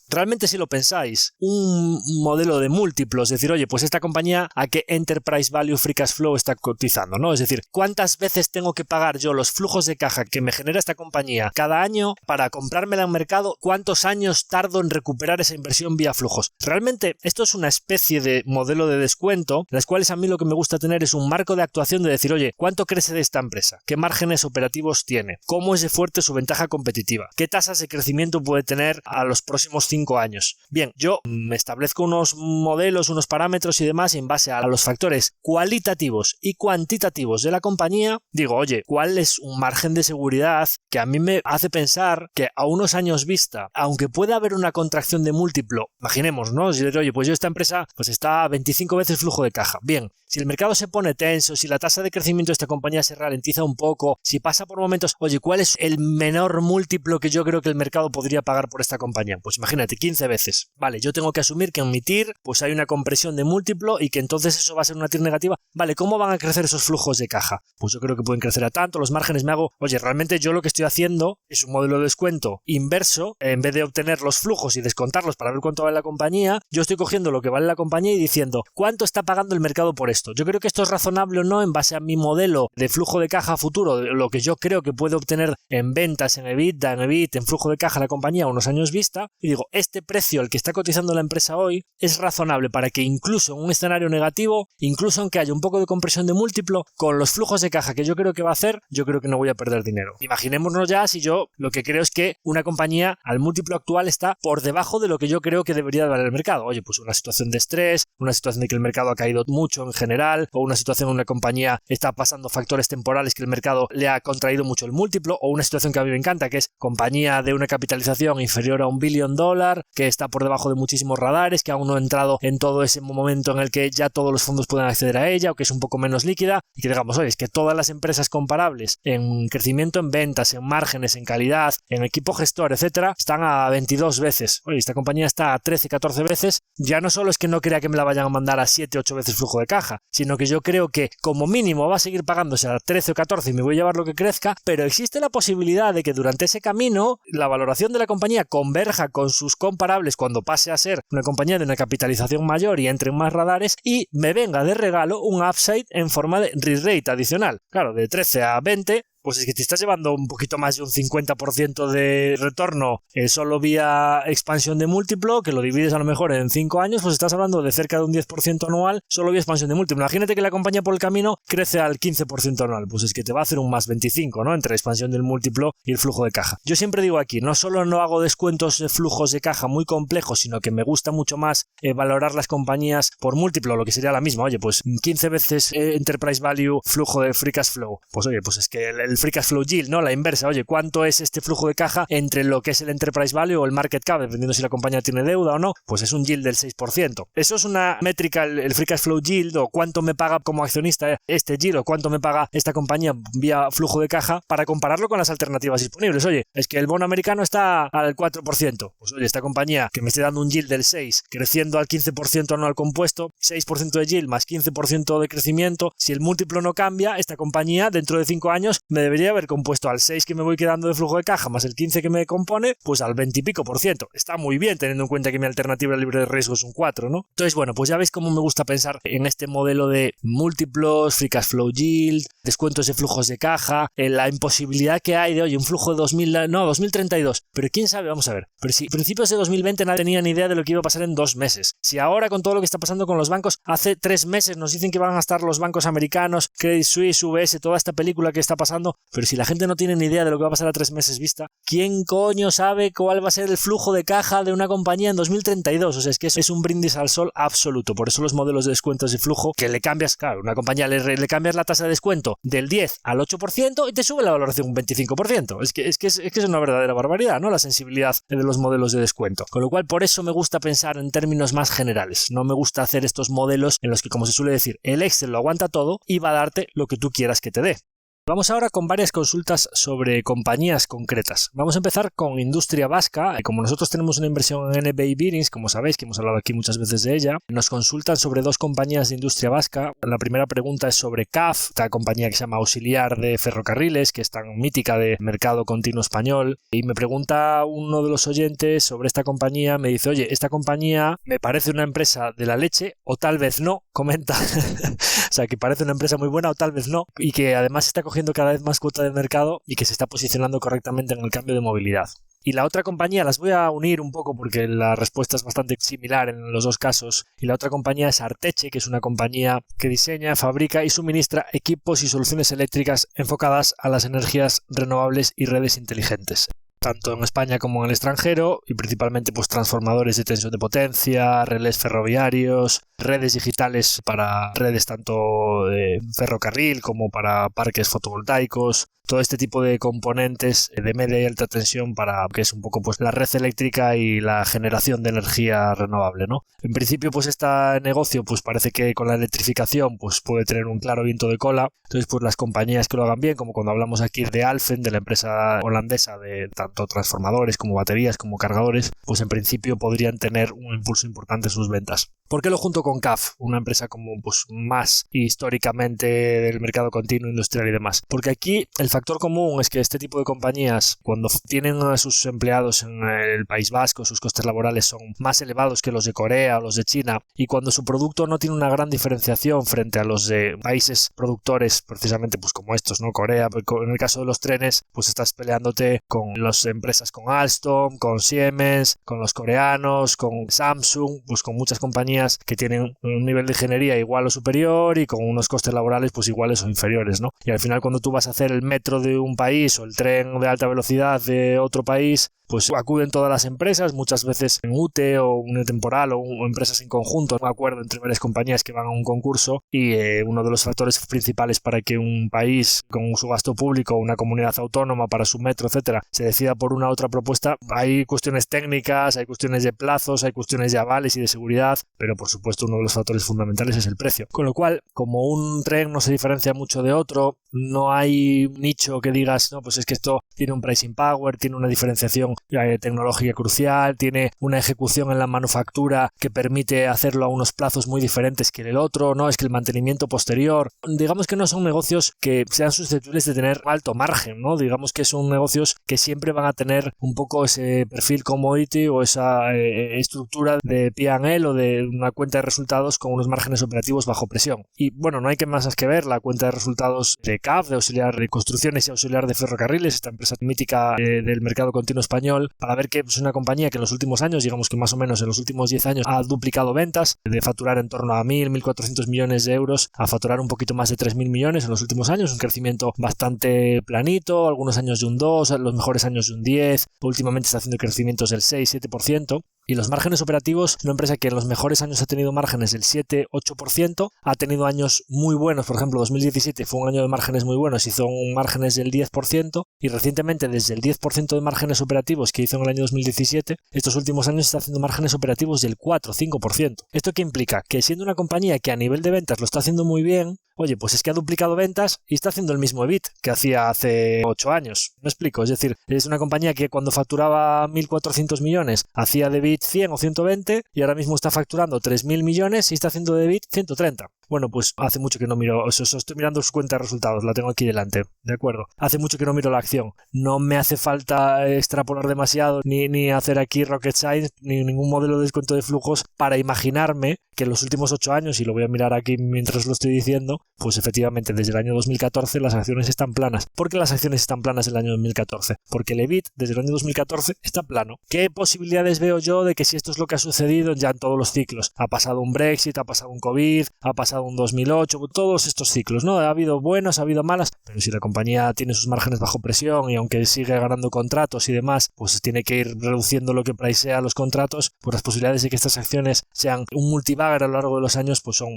Realmente, si lo pensáis, un modelo de múltiplos, es decir, oye, pues esta compañía a qué Enterprise Value Free Cash Flow está cotizando, ¿no? Es decir, ¿cuántas veces tengo que pagar yo los flujos de caja que me genera esta compañía cada año para comprármela en mercado? ¿Cuántos años tardo en recuperar esa inversión vía flujos? Realmente, esto es una especie de modelo de descuento, en las cuales a mí lo que me gusta tener es un marco de actuación de decir, oye, ¿cuánto crece de esta empresa? ¿Qué márgenes operativos tiene? ¿Cómo es de fuerte su ventaja competitiva? ¿Qué tasas de crecimiento puede tener a los próximos 5 años? Bien, yo me establezco unos modelos, unos parámetros y demás y en base a los factores cualitativos y cuantitativos de la compañía, digo, oye, ¿cuál es un margen de seguridad que a mí me hace pensar que a unos años vista, aunque pueda haber una contracción de múltiplo, imaginemos, ¿no? Si, oye, pues yo esta empresa pues está a 25 veces flujo de caja. Bien, si el mercado se pone tenso, si la tasa de crecimiento de esta compañía se ralentiza un poco, si pasa por momentos, oye, ¿cuál es el menor múltiplo que yo creo que el mercado podría pagar por esta compañía? Pues imagínate, 15 veces. Vale, yo tengo que asumir que en mi TIR pues hay una compresión de múltiplo y que entonces eso va a ser una TIR negativa. Vale, ¿cómo van a crecer esos flujos de caja? Pues yo creo que pueden crecer a tanto, los márgenes me hago, oye, realmente yo lo que estoy haciendo es un modelo de descuento inverso, en vez de obtener los flujos y descontarlos para ver cuánto vale la compañía, yo estoy cogiendo lo que vale la compañía y diciendo, ¿cuánto está pagando el mercado por esto? Yo creo que esto es razonable o no en base a mi modelo de flujo de caja futuro, de lo que yo creo que puede obtener en ventas, en EBITDA, en EBIT, en flujo de caja la compañía a unos años vista, y digo, este precio al que está cotizando la empresa hoy es razonable para que incluso en un escenario negativo, incluso aunque haya un poco de compresión de múltiplo, con los flujos de caja que yo creo que va a hacer, yo creo que no voy a perder dinero. Imaginémonos ya si yo lo que creo es que una compañía al múltiplo actual está por debajo de lo que yo creo que debería valer el mercado. Oye, pues una situación de estrés, una situación de que el mercado ha caído mucho en general, o una situación en una compañía está pasando factores temporales que el mercado le ha contraído mucho el múltiplo, o una situación que a mí me encanta, que es compañía de una capitalización inferior a $1 billion dollar, que está por debajo de muchísimos radares, que aún no ha entrado en todo ese momento en el que ya todos los fondos pueden acceder a ella, o que es un poco menos líquida, y que digamos, oye, es que todas las empresas comparables en crecimiento en ventas, en márgenes, en calidad, en equipo gestor, etcétera, están a 22 veces. Oye, esta compañía está a 13, 14 veces. Ya no solo es que no crea que me la vayan a mandar a 7, 8 veces flujo de caja, sino que yo creo que como mínimo va a seguir pagándose a 13 o 14 y me voy a llevar lo que crezca, pero existe la posibilidad de que durante ese camino la valoración de la compañía converja con sus comparables cuando pase a ser una compañía de una capitalización mayor y entre en más radares y me venga de regalo un upside en forma de re-rate adicional. Claro, de 13 a 20, pues es que te estás llevando un poquito más de un 50% de retorno solo vía expansión de múltiplo, que lo divides a lo mejor en 5 años, pues estás hablando de cerca de un 10% anual solo vía expansión de múltiplo. Imagínate que la compañía por el camino crece al 15% anual, pues es que te va a hacer un más 25, ¿no? Entre expansión del múltiplo y el flujo de caja. Yo siempre digo aquí, no solo no hago descuentos de flujos de caja muy complejos, sino que me gusta mucho más valorar las compañías por múltiplo, lo que sería la misma. Oye, pues 15 veces Enterprise Value, flujo de Free Cash Flow. Pues oye, pues es que el Free Cash Flow Yield, ¿no? La inversa. Oye, ¿cuánto es este flujo de caja entre lo que es el Enterprise Value o el Market Cap, dependiendo si la compañía tiene deuda o no? Pues es un yield del 6%. Eso es una métrica, el Free Cash Flow Yield, o cuánto me paga como accionista este yield, o cuánto me paga esta compañía vía flujo de caja, para compararlo con las alternativas disponibles. Oye, es que el bono americano está al 4%. Pues oye, esta compañía que me esté dando un yield del 6, creciendo al 15% anual compuesto, 6% de yield más 15% de crecimiento, si el múltiplo no cambia, esta compañía dentro de 5 años me debería haber compuesto al 6 que me voy quedando de flujo de caja más el 15 que me compone, pues al 20 y pico %. Está muy bien teniendo en cuenta que mi alternativa libre de riesgo es un 4, ¿no? Entonces, bueno, pues ya veis cómo me gusta pensar en este modelo de múltiplos, free cash flow yield, descuentos de flujos de caja, la imposibilidad que hay de, oye, un flujo de 2032, pero quién sabe, vamos a ver, pero si a principios de 2020 nadie tenía ni idea de lo que iba a pasar en 2 meses, si ahora con todo lo que está pasando con los bancos, hace 3 meses nos dicen que van a estar los bancos americanos, Credit Suisse, UBS, toda esta película que está pasando, pero si la gente no tiene ni idea de lo que va a pasar a 3 meses vista, ¿quién coño sabe cuál va a ser el flujo de caja de una compañía en 2032? O sea, es que es un brindis al sol absoluto. Por eso los modelos de descuentos de flujo, que le cambias, claro, una compañía le cambias la tasa de descuento del 10 al 8% y te sube la valoración un 25%. Es que es una verdadera barbaridad, ¿no? La sensibilidad de los modelos de descuento. Con lo cual, por eso me gusta pensar en términos más generales. No me gusta hacer estos modelos en los que, como se suele decir, el Excel lo aguanta todo y va a darte lo que tú quieras que te dé. Vamos ahora con varias consultas sobre compañías concretas. Vamos a empezar con Industria Vasca. Como nosotros tenemos una inversión en NBI Bearings, como sabéis, que hemos hablado aquí muchas veces de ella, nos consultan sobre 2 compañías de Industria Vasca. La primera pregunta es sobre CAF, esta compañía que se llama Auxiliar de Ferrocarriles, que es tan mítica de mercado continuo español. Y me pregunta uno de los oyentes sobre esta compañía, me dice, oye, esta compañía me parece una empresa de la leche, o tal vez no, comenta. O sea, que parece una empresa muy buena o tal vez no, y que además está cogiendo cada vez más cuota de mercado y que se está posicionando correctamente en el cambio de movilidad. Y la otra compañía, las voy a unir un poco porque la respuesta es bastante similar en los 2 casos. Y la otra compañía es Arteche, que es una compañía que diseña, fabrica y suministra equipos y soluciones eléctricas enfocadas a las energías renovables y redes inteligentes, tanto en España como en el extranjero, y principalmente pues transformadores de tensión de potencia, relés ferroviarios, redes digitales para redes tanto de ferrocarril como para parques fotovoltaicos, todo este tipo de componentes de media y alta tensión para que es un poco pues la red eléctrica y la generación de energía renovable, ¿no? En principio pues este negocio pues parece que con la electrificación pues puede tener un claro viento de cola. Entonces pues las compañías que lo hagan bien, como cuando hablamos aquí de Alfen, de la empresa holandesa de tanto transformadores como baterías como cargadores, pues en principio podrían tener un impulso importante en sus ventas. ¿Por qué lo junto con CAF? Una empresa como pues más históricamente del mercado continuo industrial y demás. Porque aquí el factor común es que este tipo de compañías, cuando tienen a sus empleados en el País Vasco, sus costes laborales son más elevados que los de Corea o los de China, y cuando su producto no tiene una gran diferenciación frente a los de países productores, precisamente pues como estos, ¿no? Corea, en el caso de los trenes, pues estás peleándote con las empresas, con Alstom, con Siemens, con los coreanos, con Samsung, pues con muchas compañías compañías que tienen un nivel de ingeniería igual o superior y con unos costes laborales pues iguales o inferiores, ¿no? Y al final cuando tú vas a hacer el metro de un país o el tren de alta velocidad de otro país, pues acuden todas las empresas, muchas veces en UTE o un temporal o empresas en conjunto, un acuerdo entre varias compañías que van a un concurso, y uno de los factores principales para que un país con su gasto público, una comunidad autónoma para su metro, etcétera, se decida por una u otra propuesta, hay cuestiones técnicas, hay cuestiones de plazos, hay cuestiones de avales y de seguridad, pero por supuesto uno de los factores fundamentales es el precio. Con lo cual, como un tren no se diferencia mucho de otro, no hay nicho que digas, no, pues es que esto tiene un pricing power, tiene una diferenciación tecnológica crucial, tiene una ejecución en la manufactura que permite hacerlo a unos plazos muy diferentes que el otro, no, es que el mantenimiento posterior, digamos que no son negocios que sean susceptibles de tener alto margen, ¿no? Digamos que son negocios que siempre van a tener un poco ese perfil commodity o esa estructura de P&L o de una cuenta de resultados con unos márgenes operativos bajo presión. Y bueno, no hay que más que ver la cuenta de resultados de CAF, de auxiliar de construcciones y auxiliar de ferrocarriles, esta empresa mítica del mercado continuo español, para ver que es una compañía que en los últimos años, digamos que más o menos en los últimos 10 años, ha duplicado ventas, de facturar en torno a 1.400 millones de euros a facturar un poquito más de 3.000 millones en los últimos años, un crecimiento bastante planito, algunos años de un 2, los mejores años de un 10, últimamente está haciendo crecimientos del 6-7%. Y los márgenes operativos, una empresa que en los mejores años ha tenido márgenes del 7-8%, ha tenido años muy buenos, por ejemplo 2017 fue un año de márgenes muy buenos, hizo márgenes del 10%, y recientemente desde el 10% de márgenes operativos que hizo en el año 2017, estos últimos años está haciendo márgenes operativos del 4-5%. ¿Esto qué implica? Que siendo una compañía que a nivel de ventas lo está haciendo muy bien, oye, pues es que ha duplicado ventas y está haciendo el mismo EBIT que hacía hace 8 años. ¿Me explico? Es decir, es una compañía que cuando facturaba 1.400 millones hacía de EBIT 100 o 120 y ahora mismo está facturando 3.000 millones y está haciendo de EBIT 130. Bueno, pues hace mucho que no miro, estoy mirando su cuenta de resultados, la tengo aquí delante, ¿de acuerdo? Hace mucho que no miro la acción. No me hace falta extrapolar demasiado, ni hacer aquí rocket science, ni ningún modelo de descuento de flujos para imaginarme que en los últimos 8 años, y lo voy a mirar aquí mientras lo estoy diciendo, pues efectivamente desde el año 2014 las acciones están planas. ¿Por qué las acciones están planas en el año 2014? Porque el EBIT desde el año 2014 está plano. ¿Qué posibilidades veo yo de que si esto es lo que ha sucedido ya en todos los ciclos? Ha pasado un Brexit, ha pasado un COVID, ha pasado un 2008, todos estos ciclos, ¿no? Ha habido buenas, ha habido malas, pero si la compañía tiene sus márgenes bajo presión y aunque sigue ganando contratos y demás, pues tiene que ir reduciendo lo que pricea los contratos, pues las posibilidades de que estas acciones sean un multibagger a lo largo de los años pues son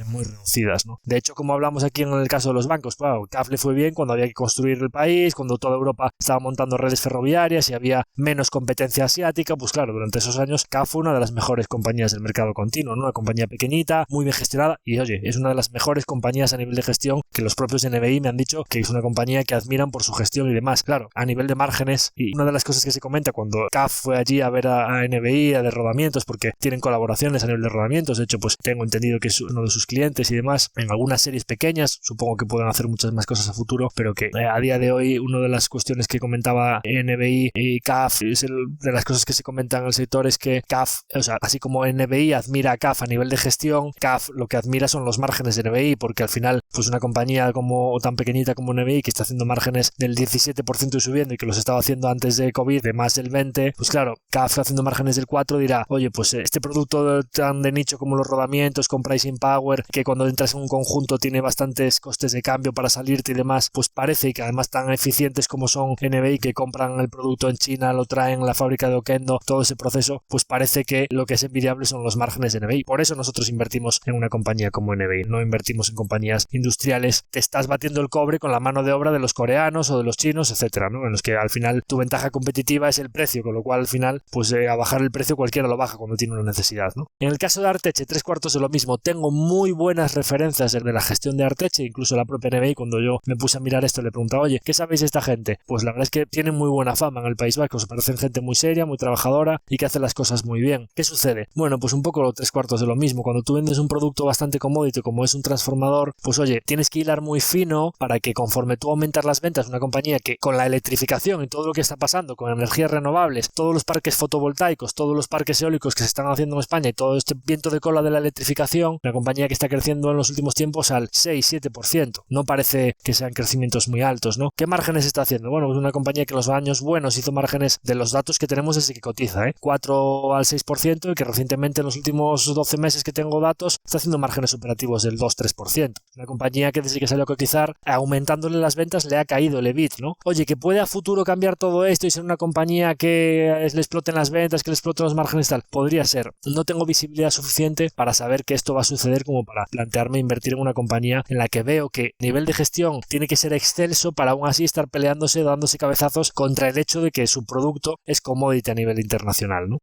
muy reducidas, ¿no? De hecho, como hablamos aquí en el caso de los bancos, claro, CAF le fue bien cuando había que construir el país, cuando toda Europa estaba montando redes ferroviarias y había menos competencia asiática, pues claro, durante esos años CAF fue una de las mejores compañías del mercado continuo, ¿no? Una compañía pequeñita, muy bien gestionada y oye, es una de las mejores compañías a nivel de gestión que los propios de NBI me han dicho que es una compañía que admiran por su gestión y demás. Claro, a nivel de márgenes, y una de las cosas que se comenta cuando CAF fue allí a ver a NBI, a de rodamientos, porque tienen colaboraciones a nivel de rodamientos, de hecho pues tengo entendido que es uno de sus clientes y demás, en algunas series pequeñas, supongo que pueden hacer muchas más cosas a futuro, pero que a día de hoy una de las cuestiones que comentaba NBI y CAF, de las cosas que se comentan en el sector es que CAF, o sea, así como NBI admira a CAF a nivel de gestión, CAF lo que admira son los márgenes de NBI, porque al final pues una compañía como tan pequeñita como NBI que está haciendo márgenes del 17% y subiendo y que los estaba haciendo antes de COVID de más del 20%, pues claro, CAF haciendo márgenes del 4% dirá, oye, pues este producto tan de nicho como los rodamientos con pricing power, que cuando entras en un conjunto tiene bastantes costes de cambio para salirte y demás, pues parece que además tan eficientes como son NBI, que compran el producto en China, lo traen a la fábrica de Oquendo, todo ese proceso, pues parece que lo que es envidiable son los márgenes de NBI. Por eso nosotros invertimos en una compañía como NBI, no invertimos en compañías industriales. Te estás batiendo el cobre con la mano de obra de los coreanos o de los chinos, etcétera, ¿no? En los que al final tu ventaja competitiva es el precio, con lo cual al final pues a bajar el precio cualquiera lo baja cuando tiene una necesidad, ¿no? En el caso de Arteche, 3/4 de lo mismo. Tengo muy buenas referencias de la gestión de Arteche, incluso la propia NBI, cuando yo me puse a mirar esto le preguntaba, oye, ¿qué sabéis de esta gente? Pues la verdad es que tienen muy buena fama en el País Vasco, se parecen gente muy seria, muy trabajadora y que hace las cosas muy bien. ¿Qué sucede? Bueno, pues un poco 3/4 de lo mismo. Cuando tú vendes un producto bastante commodity como es un transformador, pues oye, oye, tienes que hilar muy fino para que conforme tú aumentas las ventas, una compañía que con la electrificación y todo lo que está pasando, con energías renovables, todos los parques fotovoltaicos, todos los parques eólicos que se están haciendo en España y todo este viento de cola de la electrificación, una compañía que está creciendo en los últimos tiempos al 6-7%. No parece que sean crecimientos muy altos, ¿no? ¿Qué márgenes está haciendo? Bueno, es una compañía que en los años buenos hizo márgenes de los datos que tenemos desde que cotiza, 4 al 6%, y que recientemente en los últimos 12 meses que tengo datos está haciendo márgenes operativos del 2-3%. Una compañía que desde que salió a cotizar, aumentándole las ventas, le ha caído el EBIT, ¿no? Oye, que puede a futuro cambiar todo esto y ser una compañía que le exploten las ventas, que le exploten los márgenes y tal. Podría ser. No tengo visibilidad suficiente para saber que esto va a suceder como para plantearme invertir en una compañía en la que veo que el nivel de gestión tiene que ser excelso para aún así estar peleándose, dándose cabezazos contra el hecho de que su producto es commodity a nivel internacional, ¿no?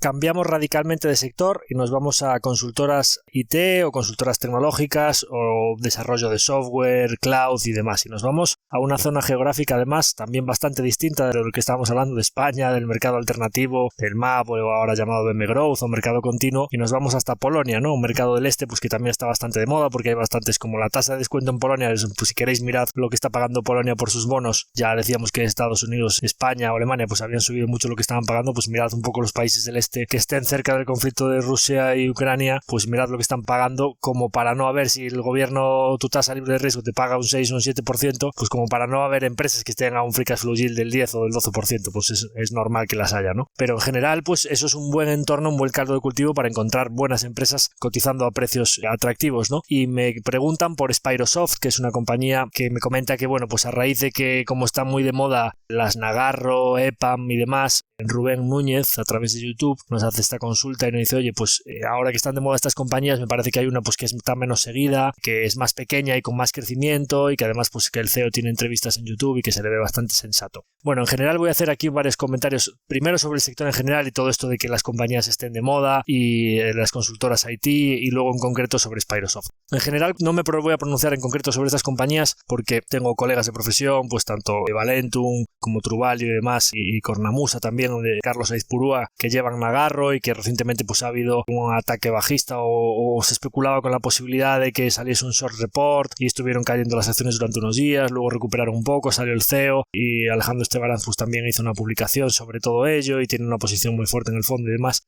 Cambiamos radicalmente de sector y nos vamos a consultoras IT o consultoras tecnológicas o desarrollo de software, cloud y demás. Y nos vamos a una zona geográfica además también bastante distinta de lo que estábamos hablando de España, del mercado alternativo, del MAP o ahora llamado BM Growth o mercado continuo, y nos vamos hasta Polonia, ¿no? Un mercado del este pues que también está bastante de moda porque hay bastantes, como la tasa de descuento en Polonia, pues si queréis mirad lo que está pagando Polonia por sus bonos. Ya decíamos que Estados Unidos, España o Alemania pues habían subido mucho lo que estaban pagando, pues mirad un poco los países del este que estén cerca del conflicto de Rusia y Ucrania, pues mirad lo que están pagando, como para no haber, si el gobierno, tu tasa libre de riesgo te paga un 6 o un 7%, pues como para no haber empresas que estén a un free cash flow yield del 10 o del 12%, pues es normal que las haya, ¿no? Pero en general, pues eso es un buen entorno, un buen caldo de cultivo para encontrar buenas empresas cotizando a precios atractivos, ¿no? Y me preguntan por Spyrosoft, que es una compañía que me comenta que, bueno, pues a raíz de que como están muy de moda las Nagarro, EPAM y demás, Rubén Núñez a través de YouTube nos hace esta consulta y nos dice, oye, pues ahora que están de moda estas compañías, me parece que hay una pues que está menos seguida, que es más pequeña y con más crecimiento, y que además pues que el CEO tiene entrevistas en YouTube y que se le ve bastante sensato. Bueno, en general voy a hacer aquí varios comentarios, primero sobre el sector en general y todo esto de que las compañías estén de moda y las consultoras IT, y luego en concreto sobre Spyrosoft. En general no me voy a pronunciar en concreto sobre estas compañías porque tengo colegas de profesión, pues tanto Valentum como Truvalio y demás, y Cornamusa también, de Carlos Aizpurúa, que llevan Nagarro y que recientemente pues ha habido un ataque bajista o se especulaba con la posibilidad de que saliese un short report y estuvieron cayendo las acciones durante unos días, luego recuperaron un poco, salió el CEO y Alejandro Estebaranz pues también hizo una publicación sobre todo ello y tiene una posición muy fuerte en el fondo y demás.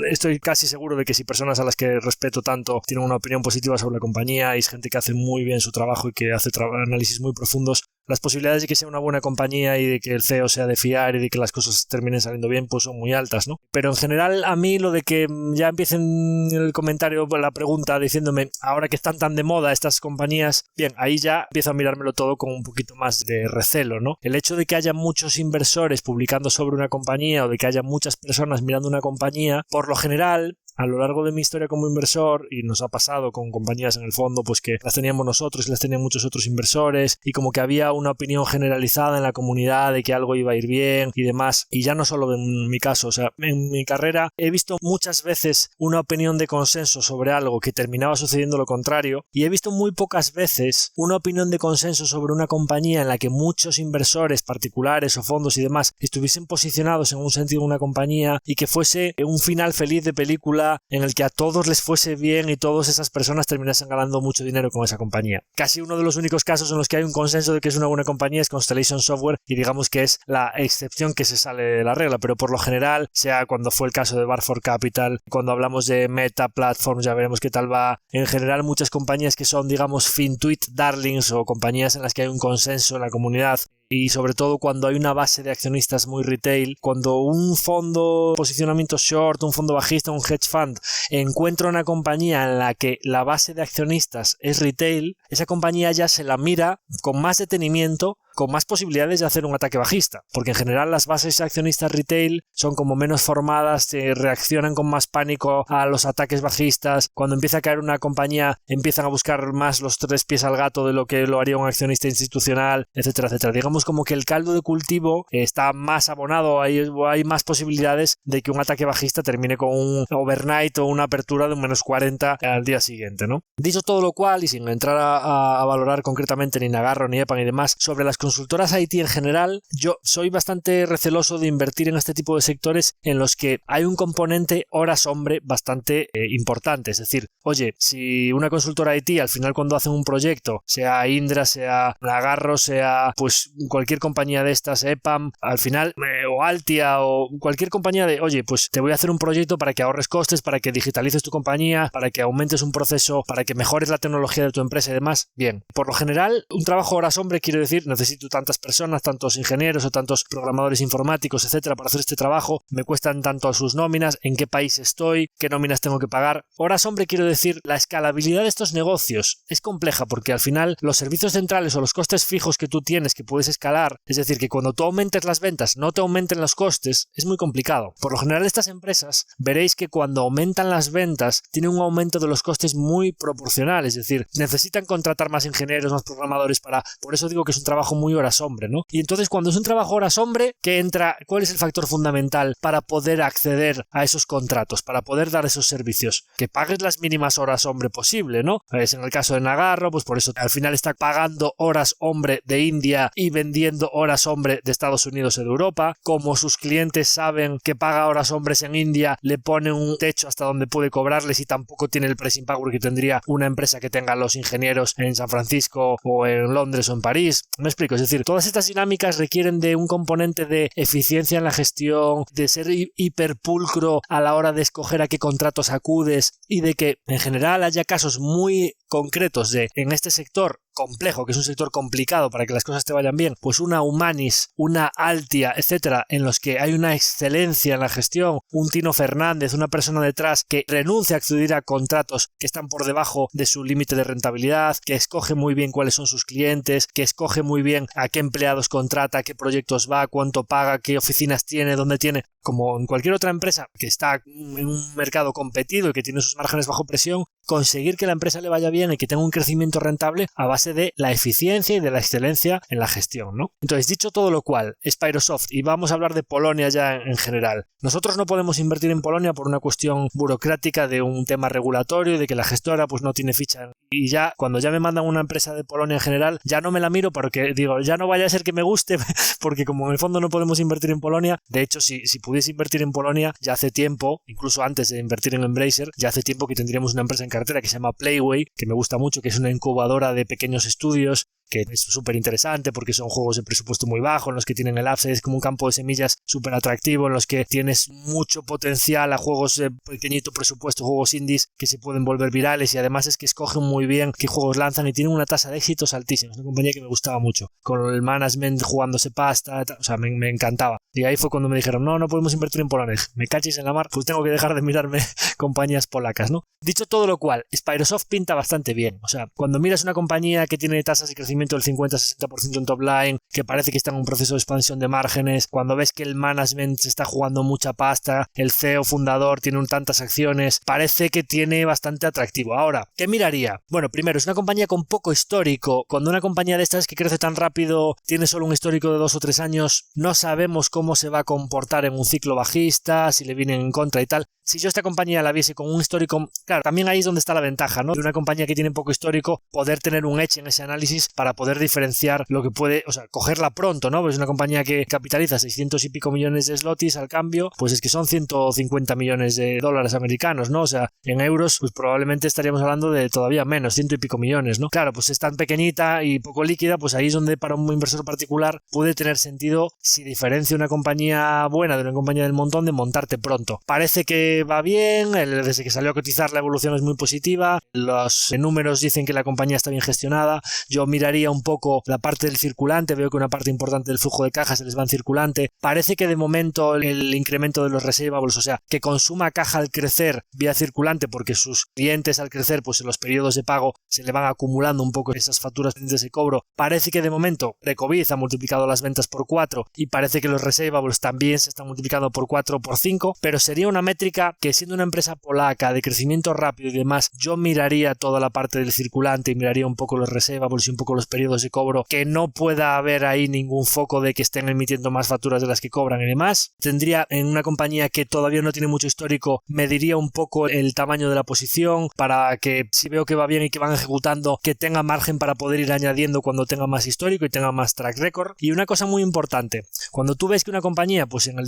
Estoy casi seguro de que si personas a las que respeto tanto tienen una opinión positiva sobre la compañía y es gente que hace muy bien su trabajo y que hace análisis muy profundos, las posibilidades de que sea una buena compañía y de que el CEO sea de fiar y de que las cosas terminen saliendo bien pues son muy altas, ¿no? Pero en general a mí lo de que ya empiecen el comentario, la pregunta diciéndome ahora que están tan de moda estas compañías, bien, ahí ya empiezo a mirármelo todo con un poquito más de recelo, ¿no? El hecho de que haya muchos inversores publicando sobre una compañía o de que haya muchas personas mirando una compañía, por lo general a lo largo de mi historia como inversor, y nos ha pasado con compañías en el fondo pues que las teníamos nosotros y las tenían muchos otros inversores, y como que había una opinión generalizada en la comunidad de que algo iba a ir bien y demás, y ya no solo en mi caso, o sea, en mi carrera he visto muchas veces una opinión de consenso sobre algo que terminaba sucediendo lo contrario, y he visto muy pocas veces una opinión de consenso sobre una compañía en la que muchos inversores particulares o fondos y demás estuviesen posicionados en un sentido de una compañía y que fuese un final feliz de película en el que a todos les fuese bien y todas esas personas terminasen ganando mucho dinero con esa compañía. Casi uno de los únicos casos en los que hay un consenso de que es una buena compañía es Constellation Software, y digamos que es la excepción que se sale de la regla, pero por lo general, sea cuando fue el caso de Barford Capital, cuando hablamos de Meta Platforms, ya veremos qué tal va. En general, muchas compañías que son, digamos, FinTwit darlings o compañías en las que hay un consenso en la comunidad, y sobre todo cuando hay una base de accionistas muy retail, cuando un fondo posicionamiento short, un fondo bajista, un hedge fund encuentra una compañía en la que la base de accionistas es retail, esa compañía ya se la mira con más detenimiento, con más posibilidades de hacer un ataque bajista, porque en general las bases accionistas retail son como menos formadas, reaccionan con más pánico a los ataques bajistas. Cuando empieza a caer una compañía empiezan a buscar más los tres pies al gato de lo que lo haría un accionista institucional, etcétera, etcétera. Digamos como que el caldo de cultivo está más abonado, hay más posibilidades de que un ataque bajista termine con un overnight o una apertura de un -40 al día siguiente, ¿no? Dicho todo lo cual, y sin entrar a valorar concretamente ni Nagarro, ni EPAM y demás. Sobre las consultoras IT en general, yo soy bastante receloso de invertir en este tipo de sectores en los que hay un componente horas hombre bastante importante. Es decir, oye, si una consultora IT al final cuando hacen un proyecto, sea Indra, sea Nagarro, sea pues cualquier compañía de estas, EPAM, al final, o Altia, o cualquier compañía de, oye, pues te voy a hacer un proyecto para que ahorres costes, para que digitalices tu compañía, para que aumentes un proceso, para que mejores la tecnología de tu empresa y demás. Bien, por lo general, un trabajo horas hombre quiere decir, necesito tantas personas, tantos ingenieros o tantos programadores informáticos, etcétera, para hacer este trabajo, me cuestan tanto sus nóminas, en qué país estoy, qué nóminas tengo que pagar. Horas hombre quiero decir, la escalabilidad de estos negocios es compleja porque al final los servicios centrales o los costes fijos que tú tienes que puedes escalar, es decir, que cuando tú aumentes las ventas no te aumenten los costes, es muy complicado. Por lo general estas empresas veréis que cuando aumentan las ventas tienen un aumento de los costes muy proporcional, es decir, necesitan contratar más ingenieros, más programadores por eso digo que es un trabajo muy horas hombre, ¿no? Y entonces cuando es un trabajo horas hombre, ¿qué entra? ¿Cuál es el factor fundamental para poder acceder a esos contratos, para poder dar esos servicios? Que pagues las mínimas horas hombre posible, ¿no? Es en el caso de Nagarro, pues por eso al final está pagando horas hombre de India y vendiendo horas hombre de Estados Unidos y de Europa. Como sus clientes saben que paga horas hombres en India, le pone un techo hasta donde puede cobrarles y tampoco tiene el pricing power que tendría una empresa que tenga los ingenieros en San Francisco o en Londres o en París. Me explico, es decir, todas estas dinámicas requieren de un componente de eficiencia en la gestión, de ser hiperpulcro a la hora de escoger a qué contratos acudes y de que en general haya casos muy concretos de en este sector complejo, que es un sector complicado para que las cosas te vayan bien, pues una Humanis, una Altia, etcétera, en los que hay una excelencia en la gestión, un Tino Fernández, una persona detrás que renuncia a acceder a contratos que están por debajo de su límite de rentabilidad, que escoge muy bien cuáles son sus clientes, que escoge muy bien a qué empleados contrata, a qué proyectos va, cuánto paga, qué oficinas tiene, dónde tiene, como en cualquier otra empresa que está en un mercado competido y que tiene sus márgenes bajo presión, conseguir que la empresa le vaya bien y que tenga un crecimiento rentable a base de la eficiencia y de la excelencia en la gestión, ¿no? Entonces, dicho todo lo cual, Spyrosoft, y vamos a hablar de Polonia ya en general, nosotros no podemos invertir en Polonia por una cuestión burocrática de un tema regulatorio, de que la gestora pues no tiene ficha, y ya cuando ya me mandan una empresa de Polonia en general, ya no me la miro porque digo, ya no vaya a ser que me guste, porque como en el fondo no podemos invertir en Polonia, de hecho si pudiese invertir en Polonia, ya hace tiempo, incluso antes de invertir en Embracer, ya hace tiempo que tendríamos una empresa en cartera que se llama Playway, que me gusta mucho, que es una incubadora de pequeños estudios, que es súper interesante porque son juegos de presupuesto muy bajo, en los que tienen el upside, es como un campo de semillas súper atractivo, en los que tienes mucho potencial a juegos de pequeñito presupuesto, juegos indies que se pueden volver virales, y además es que escogen muy bien qué juegos lanzan y tienen una tasa de éxitos altísima. Es una compañía que me gustaba mucho, con el management jugándose pasta, o sea, me encantaba. Y ahí fue cuando me dijeron, no podemos invertir en Polonia, me cachis en la mar, pues tengo que dejar de mirarme compañías polacas, ¿no? Dicho todo lo cual, Spyrosoft pinta bastante bien, o sea, cuando miras una compañía que tiene tasas de crecimiento del 50-60% en top line, que parece que está en un proceso de expansión de márgenes, cuando ves que el management se está jugando mucha pasta, el CEO fundador tiene tantas acciones, parece que tiene bastante atractivo. Ahora, ¿qué miraría? Bueno, primero, es una compañía con poco histórico. Cuando una compañía de estas que crece tan rápido tiene solo un histórico de 2 o 3 años, no sabemos cómo se va a comportar en un ciclo bajista, si le vienen en contra y tal. Si yo esta compañía la viese con un histórico, claro, también ahí es donde está la ventaja, ¿no? De una compañía que tiene poco histórico, poder tener un edge en ese análisis para poder diferenciar lo que puede, o sea, cogerla pronto, ¿no? Pues una compañía que capitaliza 600 y pico millones de zlotys al cambio, pues es que son 150 millones de dólares americanos, ¿no? O sea, en euros, pues probablemente estaríamos hablando de todavía menos, 100 y pico millones, ¿no? Claro, pues es tan pequeñita y poco líquida, pues ahí es donde para un inversor particular puede tener sentido, si diferencia una compañía buena de una compañía del montón, de montarte pronto. Parece que va bien, desde que salió a cotizar la evolución es muy positiva, los números dicen que la compañía está bien gestionada. Yo miraría un poco la parte del circulante, veo que una parte importante del flujo de caja se les va en circulante. Parece que de momento el incremento de los receivables, o sea, que consuma caja al crecer vía circulante, porque sus clientes al crecer, pues en los periodos de pago se le van acumulando un poco esas facturas pendientes de cobro. Parece que de momento pre-COVID ha multiplicado las ventas por 4 y parece que los receivables receivables también se están multiplicando por 4 o por 5, pero sería una métrica que, siendo una empresa polaca de crecimiento rápido y demás, yo miraría toda la parte del circulante y miraría un poco los receivables y un poco los periodos de cobro, que no pueda haber ahí ningún foco de que estén emitiendo más facturas de las que cobran y demás. Tendría, en una compañía que todavía no tiene mucho histórico, mediría un poco el tamaño de la posición para que, si veo que va bien y que van ejecutando, que tenga margen para poder ir añadiendo cuando tenga más histórico y tenga más track record. Y una cosa muy importante, cuando tú ves que una compañía, pues en la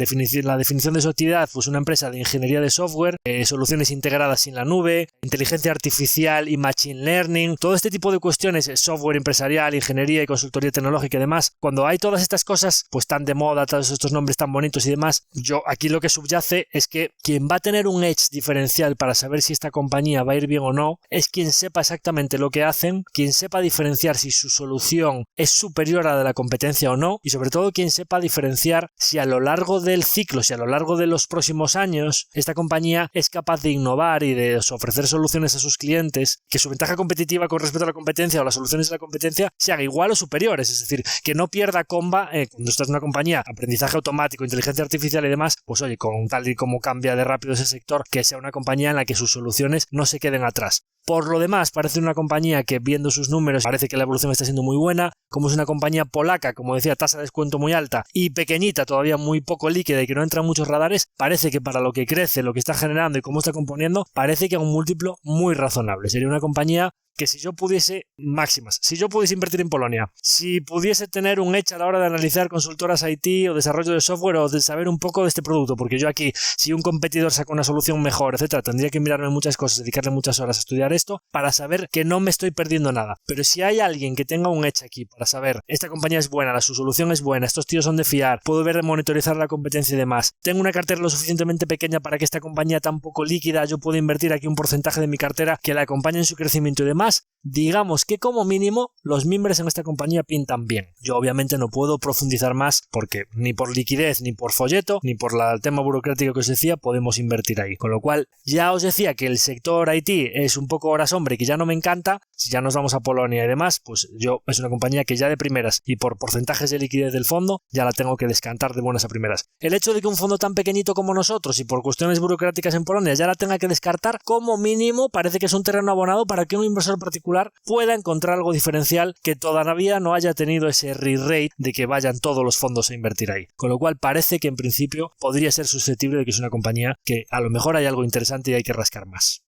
definición de su actividad, pues una empresa de ingeniería de software, soluciones integradas en la nube, inteligencia artificial y machine learning, todo este tipo de cuestiones, software empresarial, ingeniería y consultoría tecnológica y demás, cuando hay todas estas cosas pues tan de moda, todos estos nombres tan bonitos y demás, yo aquí lo que subyace es que quien va a tener un edge diferencial para saber si esta compañía va a ir bien o no es quien sepa exactamente lo que hacen, quien sepa diferenciar si su solución es superior a la de la competencia o no, y sobre todo quien sepa diferenciar si a lo largo del ciclo, si a lo largo de los próximos años esta compañía es capaz de innovar y de ofrecer soluciones a sus clientes, que su ventaja competitiva con respecto a la competencia o las soluciones de la competencia sean igual o superiores, es decir, que no pierda comba cuando estás en una compañía, aprendizaje automático, inteligencia artificial y demás, pues oye, con tal y como cambia de rápido ese sector, que sea una compañía en la que sus soluciones no se queden atrás. Por lo demás, parece una compañía que, viendo sus números, parece que la evolución está siendo muy buena. Como es una compañía polaca, como decía, tasa de descuento muy alta y pequeñita, todavía muy poco líquida y que no entra en muchos radares, parece que para lo que crece, lo que está generando y cómo está componiendo, parece que a un múltiplo muy razonable. Sería una compañía que, si yo pudiese, máximas, si yo pudiese invertir en Polonia, si pudiese tener un edge a la hora de analizar consultoras IT o desarrollo de software o de saber un poco de este producto, porque yo aquí, si un competidor saca una solución mejor, etcétera, tendría que mirarme muchas cosas, dedicarle muchas horas a estudiar esto para saber que no me estoy perdiendo nada. Pero si hay alguien que tenga un edge aquí para saber, esta compañía es buena, su solución es buena, estos tíos son de fiar, puedo ver de monitorizar la competencia y demás, tengo una cartera lo suficientemente pequeña para que esta compañía tan poco líquida, yo puedo invertir aquí un porcentaje de mi cartera que la acompañe en su crecimiento y demás, digamos que como mínimo los miembros en esta compañía pintan bien. Yo obviamente no puedo profundizar más porque ni por liquidez, ni por folleto, ni por el tema burocrático que os decía podemos invertir ahí. Con lo cual ya os decía que el sector IT es un poco hora sombra y que ya no me encanta. Si ya nos vamos a Polonia y demás, pues yo es una compañía que ya de primeras y por porcentajes de liquidez del fondo ya la tengo que descantar de buenas a primeras. El hecho de que un fondo tan pequeñito como nosotros y por cuestiones burocráticas en Polonia ya la tenga que descartar, como mínimo parece que es un terreno abonado para que un inversor particular pueda encontrar algo diferencial que todavía no haya tenido ese re-rate de que vayan todos los fondos a invertir ahí. Con lo cual parece que en principio podría ser susceptible de que es una compañía que a lo mejor hay algo interesante y hay que rascar más.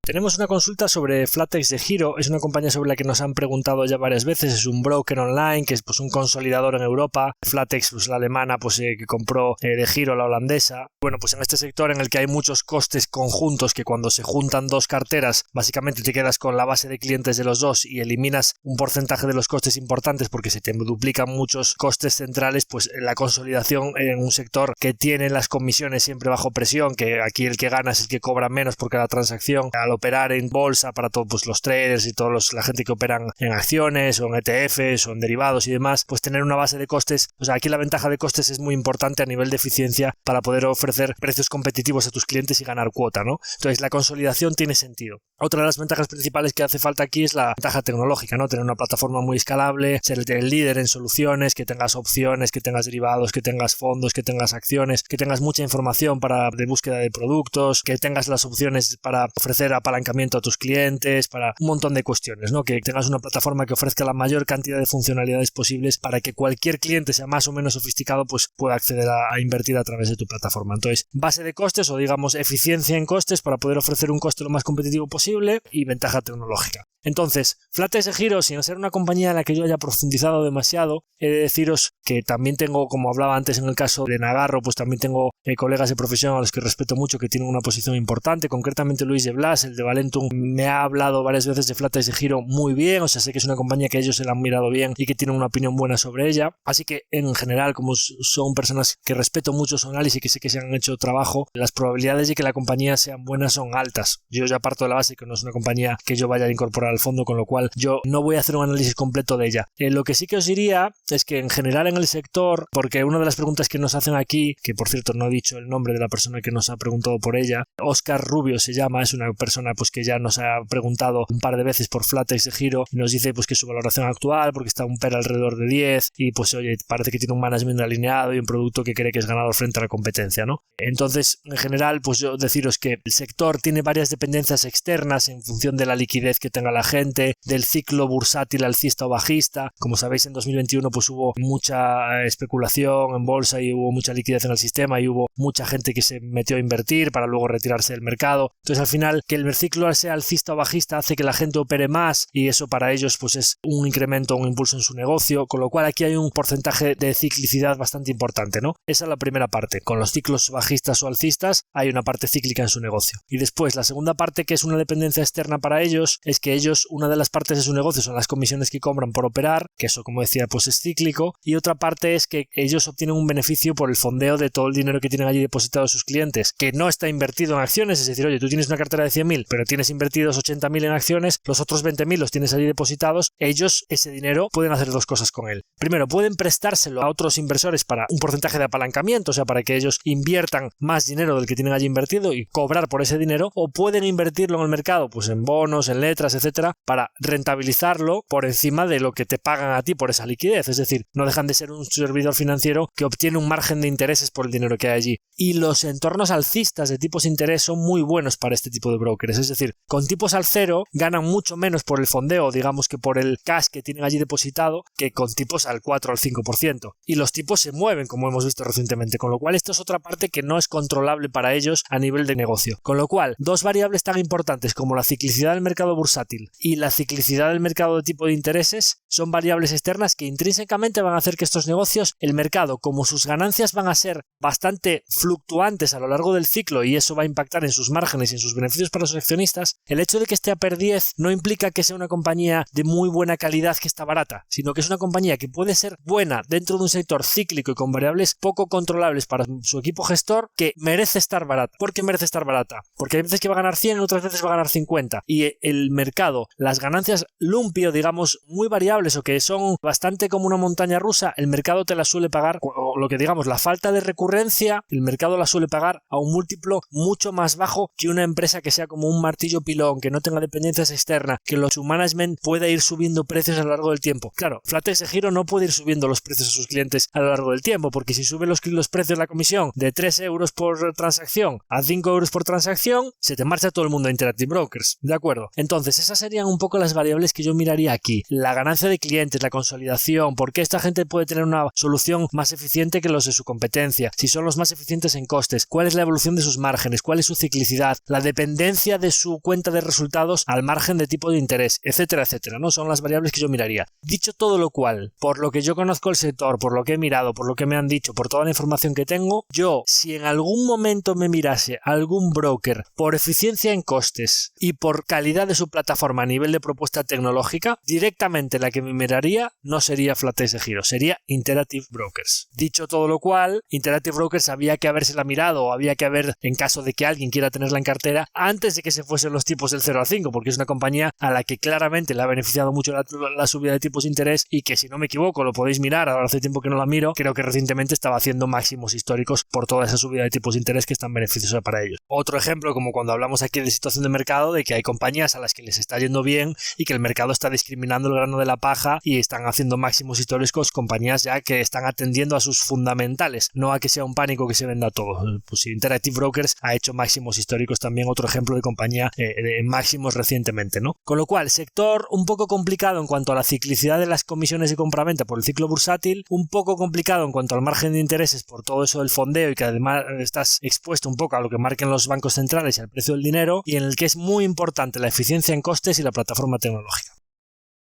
Tenemos una consulta sobre Flatex de Giro, es una compañía sobre la que nos han preguntado ya varias veces, es un broker online que es pues un consolidador en Europa, Flatex pues la alemana pues que compró de Giro la holandesa. Bueno, pues en este sector en el que hay muchos costes conjuntos que cuando se juntan dos carteras básicamente te quedas con la base de clientes de los dos y eliminas un porcentaje de los costes importantes porque se te duplican muchos costes centrales, pues la consolidación en un sector que tiene las comisiones siempre bajo presión, que aquí el que gana es el que cobra menos por cada transacción, al operar en bolsa para todos pues, los traders y todos la gente que operan en acciones o en ETFs o en derivados y demás, pues tener una base de costes, o sea, aquí la ventaja de costes es muy importante a nivel de eficiencia para poder ofrecer precios competitivos a tus clientes y ganar cuota, ¿no? Entonces la consolidación tiene sentido. Otra de las ventajas principales que hace falta aquí es la ventaja tecnológica, ¿no? Tener una plataforma muy escalable, ser el líder en soluciones, que tengas opciones, que tengas derivados, que tengas fondos, que tengas acciones, que tengas mucha información de búsqueda de productos, que tengas las opciones para ofrecer apalancamiento a tus clientes, para un montón de cuestiones, ¿no? Que tengas una plataforma que ofrezca la mayor cantidad de funcionalidades posibles para que cualquier cliente, sea más o menos sofisticado, pues pueda acceder a invertir a través de tu plataforma. Entonces, base de costes o digamos eficiencia en costes para poder ofrecer un coste lo más competitivo posible y ventaja tecnológica. Entonces, Flatex de Giro, sin ser una compañía en la que yo haya profundizado demasiado, he de deciros que también tengo, como hablaba antes en el caso de Nagarro, pues también tengo colegas de profesión a los que respeto mucho que tienen una posición importante, concretamente Luis de Blas, el de Valentum, me ha hablado varias veces de Flatex de Giro muy bien, o sea, sé que es una compañía que ellos se la han mirado bien y que tienen una opinión buena sobre ella, así que en general, como son personas que respeto mucho su análisis y que sé que se han hecho trabajo, las probabilidades de que la compañía sean buenas son altas. Yo ya parto de la base de que no es una compañía que yo vaya a incorporar al fondo, con lo cual yo no voy a hacer un análisis completo de ella. Lo que sí que os diría es que en general en el sector, porque una de las preguntas que nos hacen aquí, que por cierto no he dicho el nombre de la persona que nos ha preguntado por ella, Oscar Rubio se llama, es una persona persona pues que ya nos ha preguntado un par de veces por Flatex de Giro y nos dice pues que su valoración actual, porque está un PER alrededor de 10 y pues oye, parece que tiene un management alineado y un producto que cree que es ganador frente a la competencia, ¿no? Entonces, en general, pues yo deciros que el sector tiene varias dependencias externas en función de la liquidez que tenga la gente, del ciclo bursátil alcista o bajista. Como sabéis, en 2021 pues hubo mucha especulación en bolsa y hubo mucha liquidez en el sistema y hubo mucha gente que se metió a invertir para luego retirarse del mercado. Entonces, al final, que el ciclo sea alcista o bajista hace que la gente opere más y eso para ellos pues es un incremento, un impulso en su negocio, con lo cual aquí hay un porcentaje de ciclicidad bastante importante, ¿no? Esa es la primera parte. Con los ciclos bajistas o alcistas hay una parte cíclica en su negocio. Y después, la segunda parte, que es una dependencia externa para ellos, es que ellos, una de las partes de su negocio son las comisiones que cobran por operar, que eso, como decía, pues es cíclico, y otra parte es que ellos obtienen un beneficio por el fondeo de todo el dinero que tienen allí depositado sus clientes, que no está invertido en acciones, es decir, oye, tú tienes una cartera de 100.000, pero tienes invertidos 80.000 en acciones, los otros 20.000 los tienes allí depositados, ellos ese dinero pueden hacer dos cosas con él. Primero, pueden prestárselo a otros inversores para un porcentaje de apalancamiento, o sea, para que ellos inviertan más dinero del que tienen allí invertido y cobrar por ese dinero, o pueden invertirlo en el mercado, pues en bonos, en letras, etcétera, para rentabilizarlo por encima de lo que te pagan a ti por esa liquidez. Es decir, no dejan de ser un servidor financiero que obtiene un margen de intereses por el dinero que hay allí. Y los entornos alcistas de tipos de interés son muy buenos para este tipo de brokers. Es decir, con tipos al cero ganan mucho menos por el fondeo, digamos, que por el cash que tienen allí depositado, que con tipos al 4 o al 5%. Y los tipos se mueven, como hemos visto recientemente, con lo cual esto es otra parte que no es controlable para ellos a nivel de negocio. Con lo cual, dos variables tan importantes como la ciclicidad del mercado bursátil y la ciclicidad del mercado de tipo de intereses son variables externas que intrínsecamente van a hacer que estos negocios, el mercado, como sus ganancias van a ser bastante fluctuantes a lo largo del ciclo y eso va a impactar en sus márgenes y en sus beneficios para los accionistas, el hecho de que esté a PER 10 no implica que sea una compañía de muy buena calidad que está barata, sino que es una compañía que puede ser buena dentro de un sector cíclico y con variables poco controlables para su equipo gestor, que merece estar barata. ¿Por qué merece estar barata? Porque hay veces que va a ganar 100, otras veces va a ganar 50 y el mercado, las ganancias lumpio, digamos, muy variables o que son bastante como una montaña rusa, el mercado te la suele pagar, o lo que digamos, la falta de recurrencia, el mercado la suele pagar a un múltiplo mucho más bajo que una empresa que sea como un martillo pilón, que no tenga dependencias externas, que su management pueda ir subiendo precios a lo largo del tiempo. Claro, Flatex de Giro no puede ir subiendo los precios a sus clientes a lo largo del tiempo, porque si sube los precios de la comisión de 3 euros por transacción a 5 euros por transacción, se te marcha todo el mundo a Interactive Brokers, ¿de acuerdo? Entonces, esas serían un poco las variables que yo miraría aquí. La ganancia de clientes, la consolidación, por qué esta gente puede tener una solución más eficiente que los de su competencia, si son los más eficientes en costes, cuál es la evolución de sus márgenes, cuál es su ciclicidad, la dependencia de su cuenta de resultados al margen de tipo de interés, etcétera, etcétera, ¿no? Son las variables que yo miraría. Dicho todo lo cual, por lo que yo conozco el sector, por lo que he mirado, por lo que me han dicho, por toda la información que tengo, yo, si en algún momento me mirase algún broker por eficiencia en costes y por calidad de su plataforma a nivel de propuesta tecnológica, directamente la que me miraría no sería Flatex de Giro, sería Interactive Brokers. Dicho todo lo cual, Interactive Brokers había que habérsela mirado o había que haber, en caso de que alguien quiera tenerla en cartera, antes de que se fuesen los tipos del 0 al 5, porque es una compañía a la que claramente le ha beneficiado mucho la subida de tipos de interés y que, si no me equivoco, lo podéis mirar, ahora hace tiempo que no la miro, creo que recientemente estaba haciendo máximos históricos por toda esa subida de tipos de interés que están beneficiosa para ellos. Otro ejemplo, como cuando hablamos aquí de situación de mercado, de que hay compañías a las que les está yendo bien y que el mercado está discriminando el grano de la paja y están haciendo máximos históricos, compañías ya que están atendiendo a sus fundamentales, no a que sea un pánico que se venda todo. Pues Interactive Brokers ha hecho máximos históricos también, otro ejemplo de compañía de máximos recientemente, ¿no? Con lo cual, sector un poco complicado en cuanto a la ciclicidad de las comisiones de compra-venta por el ciclo bursátil, un poco complicado en cuanto al margen de intereses por todo eso del fondeo y que además estás expuesto un poco a lo que marquen los bancos centrales y al precio del dinero, y en el que es muy importante la eficiencia en costes y la plataforma tecnológica.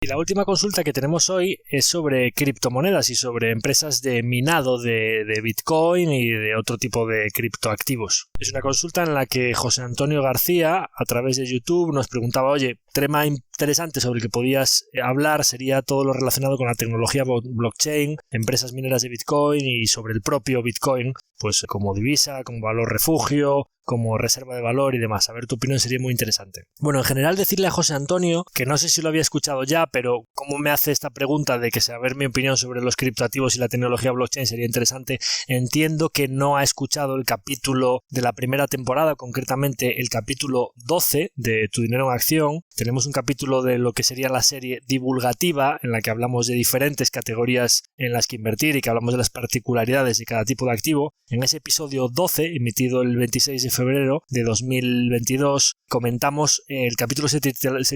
Y la última consulta que tenemos hoy es sobre criptomonedas y sobre empresas de minado de Bitcoin y de otro tipo de criptoactivos. Es una consulta en la que José Antonio García, a través de YouTube, nos preguntaba, oye, tema interesante sobre el que podías hablar sería todo lo relacionado con la tecnología blockchain, empresas mineras de Bitcoin y sobre el propio Bitcoin, pues como divisa, como valor refugio, como reserva de valor y demás. A ver, tu opinión sería muy interesante. Bueno, en general decirle a José Antonio, que no sé si lo había escuchado ya, pero como me hace esta pregunta de que saber mi opinión sobre los criptoactivos y la tecnología blockchain sería interesante, entiendo que no ha escuchado el capítulo de la primera temporada, concretamente el capítulo 12 de Tu Dinero en Acción. Tenemos un capítulo de lo que sería la serie divulgativa, en la que hablamos de diferentes categorías en las que invertir y que hablamos de las particularidades de cada tipo de activo. En ese episodio 12, emitido el 26 de febrero de 2022, comentamos, el capítulo se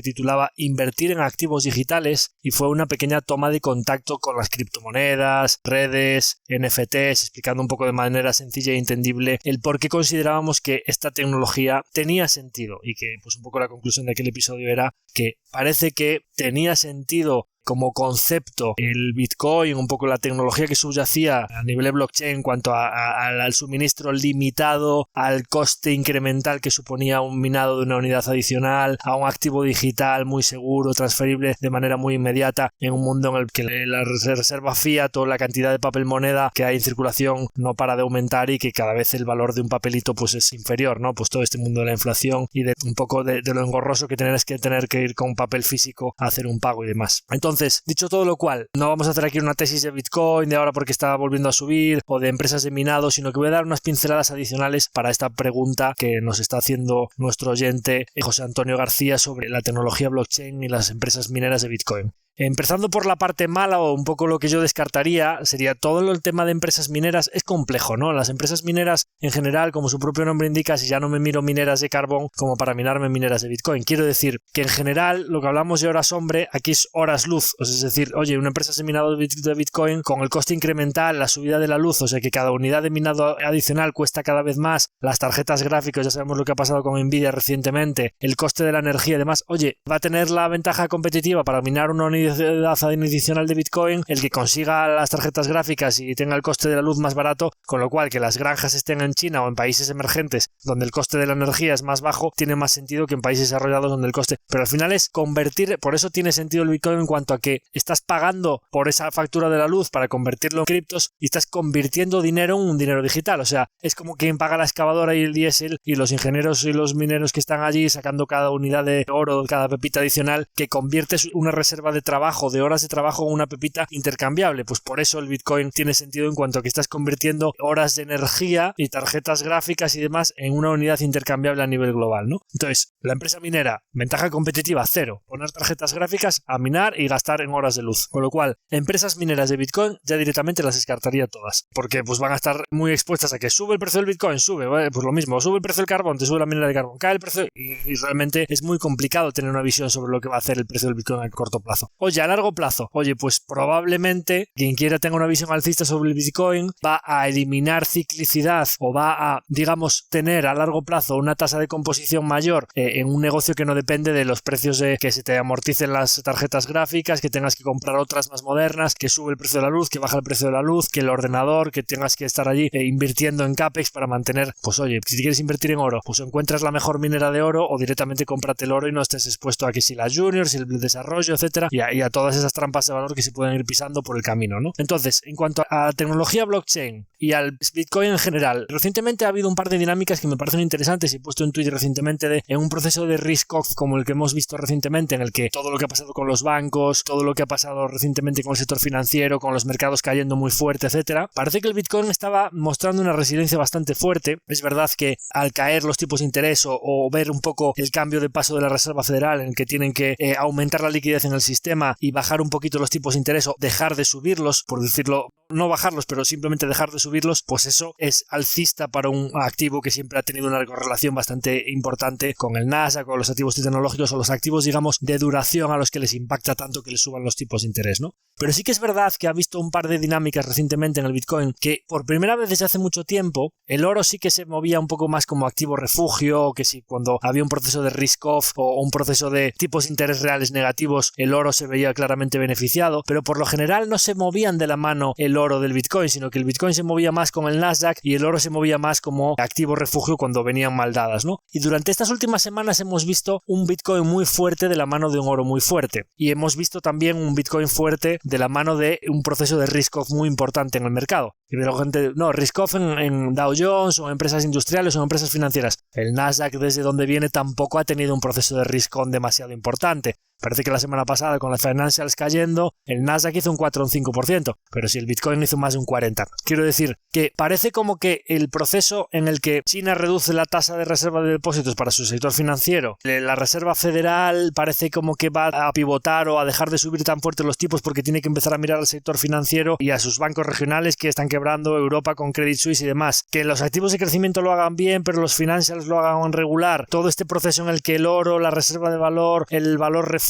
titulaba Invertir en activos digitales, y fue una pequeña toma de contacto con las criptomonedas, redes, NFTs, explicando un poco de manera sencilla e entendible el por qué considerábamos que esta tecnología tenía sentido, y que pues un poco la conclusión de aquel episodio era que parece que tenía sentido como concepto el Bitcoin, un poco la tecnología que subyacía a nivel de blockchain en cuanto al suministro limitado, al coste incremental que suponía un minado de una unidad adicional, a un activo digital muy seguro, transferible de manera muy inmediata en un mundo en el que la reserva fiat o la cantidad de papel moneda que hay en circulación no para de aumentar y que cada vez el valor de un papelito pues es inferior, ¿no? Pues todo este mundo de la inflación y de un poco de lo engorroso que tener que ir con papel físico a hacer un pago y demás. Entonces, dicho todo lo cual, no vamos a hacer aquí una tesis de Bitcoin de ahora porque está volviendo a subir o de empresas de minado, sino que voy a dar unas pinceladas adicionales para esta pregunta que nos está haciendo nuestro oyente José Antonio García sobre la tecnología blockchain y las empresas mineras de Bitcoin. Empezando por la parte mala, o un poco lo que yo descartaría, sería todo el tema de empresas mineras. Es complejo, ¿no? Las empresas mineras en general, como su propio nombre indica, si ya no me miro mineras de carbón como para minarme mineras de Bitcoin. Quiero decir que en general lo que hablamos de horas hombre, aquí es horas luz. O sea, es decir, oye, una empresa de minado de Bitcoin con el coste incremental, la subida de la luz, o sea que cada unidad de minado adicional cuesta cada vez más, las tarjetas gráficas, ya sabemos lo que ha pasado con Nvidia recientemente, el coste de la energía y demás, oye, va a tener la ventaja competitiva para minar una unidad adicional de Bitcoin el que consiga las tarjetas gráficas y tenga el coste de la luz más barato, con lo cual que las granjas estén en China o en países emergentes donde el coste de la energía es más bajo, tiene más sentido que en países desarrollados donde el coste, pero al final es convertir, por eso tiene sentido el Bitcoin en cuanto a que estás pagando por esa factura de la luz para convertirlo en criptos y estás convirtiendo dinero en un dinero digital, o sea, es como quien paga la excavadora y el diésel y los ingenieros y los mineros que están allí sacando cada unidad de oro, cada pepita adicional, que conviertes una reserva de trabajo, de horas de trabajo en una pepita intercambiable. Pues por eso el Bitcoin tiene sentido en cuanto a que estás convirtiendo horas de energía y tarjetas gráficas y demás en una unidad intercambiable a nivel global, ¿no? Entonces, la empresa minera, ventaja competitiva cero, poner tarjetas gráficas a minar y gastar en horas de luz, con lo cual, empresas mineras de Bitcoin ya directamente las descartaría todas, porque pues van a estar muy expuestas a que sube el precio del Bitcoin, sube, ¿vale? Pues lo mismo, sube el precio del carbón, te sube la minera de carbón, cae el precio y realmente es muy complicado tener una visión sobre lo que va a hacer el precio del Bitcoin a corto plazo. Oye, a largo plazo, oye, pues probablemente quien quiera tener una visión alcista sobre el Bitcoin va a eliminar ciclicidad o va a, digamos, tener a largo plazo una tasa de composición mayor en un negocio que no depende de los precios de que se te amorticen las tarjetas gráficas, que tengas que comprar otras más modernas, que sube el precio de la luz, que baja el precio de la luz, que el ordenador, que tengas que estar allí invirtiendo en CAPEX para mantener, pues oye, si quieres invertir en oro, pues encuentras la mejor minera de oro o directamente cómprate el oro y no estés expuesto a que si la junior, si el desarrollo, etcétera, y a todas esas trampas de valor que se pueden ir pisando por el camino, ¿no? Entonces, en cuanto a la tecnología blockchain y al Bitcoin en general, recientemente ha habido un par de dinámicas que me parecen interesantes y he puesto en Twitter recientemente en un proceso de risk-off como el que hemos visto recientemente, en el que todo lo que ha pasado con los bancos, todo lo que ha pasado recientemente con el sector financiero, con los mercados cayendo muy fuerte, etcétera, parece que el Bitcoin estaba mostrando una resiliencia bastante fuerte. Es verdad que al caer los tipos de interés o ver un poco el cambio de paso de la Reserva Federal en el que tienen que aumentar la liquidez en el sistema y bajar un poquito los tipos de interés o dejar de subirlos, por decirlo, no bajarlos, pero simplemente dejar de subirlos, pues eso es alcista para un activo que siempre ha tenido una correlación bastante importante con el Nasdaq, con los activos tecnológicos o los activos, digamos, de duración a los que les impacta tanto que les suban los tipos de interés, ¿no? Pero sí que es verdad que ha visto un par de dinámicas recientemente en el Bitcoin que por primera vez desde hace mucho tiempo el oro sí que se movía un poco más como activo refugio, que si cuando había un proceso de risk-off o un proceso de tipos de interés reales negativos, el oro se se veía claramente beneficiado, pero por lo general no se movían de la mano el oro del Bitcoin, sino que el Bitcoin se movía más con el Nasdaq y el oro se movía más como activo refugio cuando venían mal dadas, ¿no? Y durante estas últimas semanas hemos visto un Bitcoin muy fuerte de la mano de un oro muy fuerte, y hemos visto también un Bitcoin fuerte de la mano de un proceso de risk-off muy importante en el mercado. Y la gente, no, risk-off en Dow Jones o en empresas industriales o en empresas financieras. El Nasdaq, desde donde viene, tampoco ha tenido un proceso de risk-on demasiado importante. Parece que la semana pasada, con las financials cayendo, el Nasdaq hizo un 4 o un 5%, pero si el Bitcoin hizo más de un 40%. Quiero decir que parece como que el proceso en el que China reduce la tasa de reserva de depósitos para su sector financiero, la Reserva Federal parece como que va a pivotar o a dejar de subir tan fuerte los tipos porque tiene que empezar a mirar al sector financiero y a sus bancos regionales que están quebrando, Europa con Credit Suisse y demás. Que los activos de crecimiento lo hagan bien, pero los financials lo hagan regular. Todo este proceso en el que el oro, la reserva de valor, el valor refugio,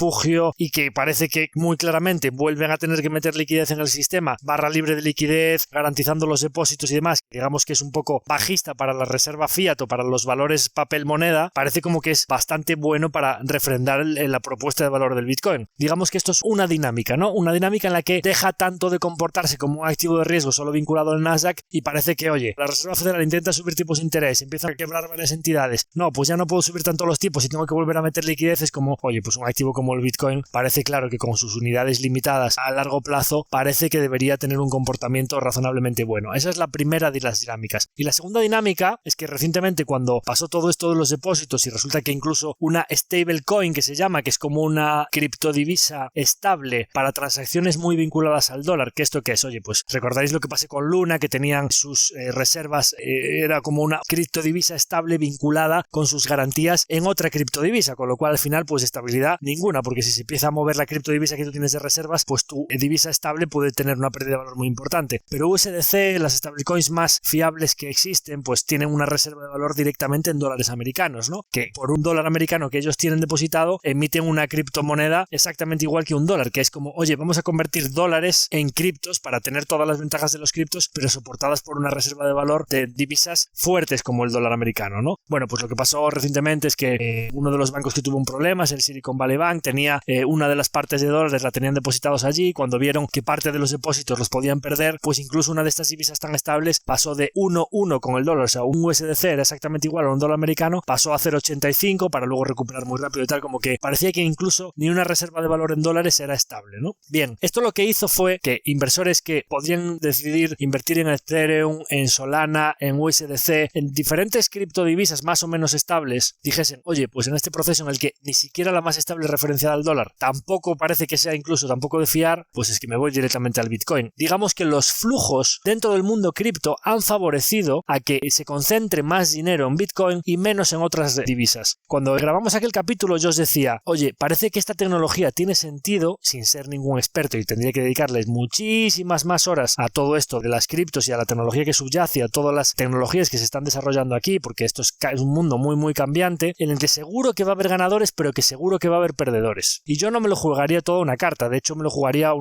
y que parece que muy claramente vuelven a tener que meter liquidez en el sistema, barra libre de liquidez, garantizando los depósitos y demás, digamos que es un poco bajista para la reserva fiat o para los valores papel moneda, parece como que es bastante bueno para refrendar la propuesta de valor del Bitcoin. Digamos que esto es una dinámica, ¿no? Una dinámica en la que deja tanto de comportarse como un activo de riesgo solo vinculado al Nasdaq y parece que, oye, la Reserva Federal intenta subir tipos de interés, empieza a quebrar varias entidades, no, pues ya no puedo subir tanto los tipos y tengo que volver a meter liquidez, es como, oye, pues un activo como el Bitcoin parece claro que con sus unidades limitadas a largo plazo parece que debería tener un comportamiento razonablemente bueno. Esa es la primera de las dinámicas. Y la segunda dinámica es que recientemente, cuando pasó todo esto de los depósitos y resulta que incluso una stablecoin, que se llama, que es como una criptodivisa estable para transacciones muy vinculadas al dólar, que esto que es, oye, pues recordáis lo que pasó con Luna, que tenían sus reservas, era como una criptodivisa estable vinculada con sus garantías en otra criptodivisa, con lo cual al final pues estabilidad ninguna, porque si se empieza a mover la criptodivisa que tú tienes de reservas, pues tu divisa estable puede tener una pérdida de valor muy importante. Pero USDC, las stablecoins más fiables que existen, pues tienen una reserva de valor directamente en dólares americanos, ¿no? Que por un dólar americano que ellos tienen depositado, emiten una criptomoneda exactamente igual que un dólar, que es como, oye, vamos a convertir dólares en criptos para tener todas las ventajas de los criptos, pero soportadas por una reserva de valor de divisas fuertes como el dólar americano, ¿no? Bueno, pues lo que pasó recientemente es que uno de los bancos que tuvo un problema es el Silicon Valley Bank, tenía una de las partes de dólares la tenían depositados allí, cuando vieron que parte de los depósitos los podían perder, pues incluso una de estas divisas tan estables pasó de 1,1 con el dólar, o sea, un USDC era exactamente igual a un dólar americano, pasó a 0,85 para luego recuperar muy rápido y tal, como que parecía que incluso ni una reserva de valor en dólares era estable, ¿no? Bien, esto lo que hizo fue que inversores que podían decidir invertir en Ethereum, en Solana, en USDC, en diferentes criptodivisas más o menos estables, dijesen, oye, pues en este proceso en el que ni siquiera la más estable referenciada al dólar tampoco parece que sea incluso tampoco de fiar, pues es que me voy directamente al Bitcoin. Digamos que los flujos dentro del mundo cripto han favorecido a que se concentre más dinero en Bitcoin y menos en otras divisas. Cuando grabamos aquel capítulo yo os decía, oye, parece que esta tecnología tiene sentido sin ser ningún experto y tendría que dedicarles muchísimas más horas a todo esto de las criptos y a la tecnología que subyace, a todas las tecnologías que se están desarrollando aquí, porque esto es un mundo muy muy cambiante en el que seguro que va a haber ganadores, pero que seguro que va a haber perdedores. Y yo no me lo jugaría toda una carta, de hecho me lo jugaría a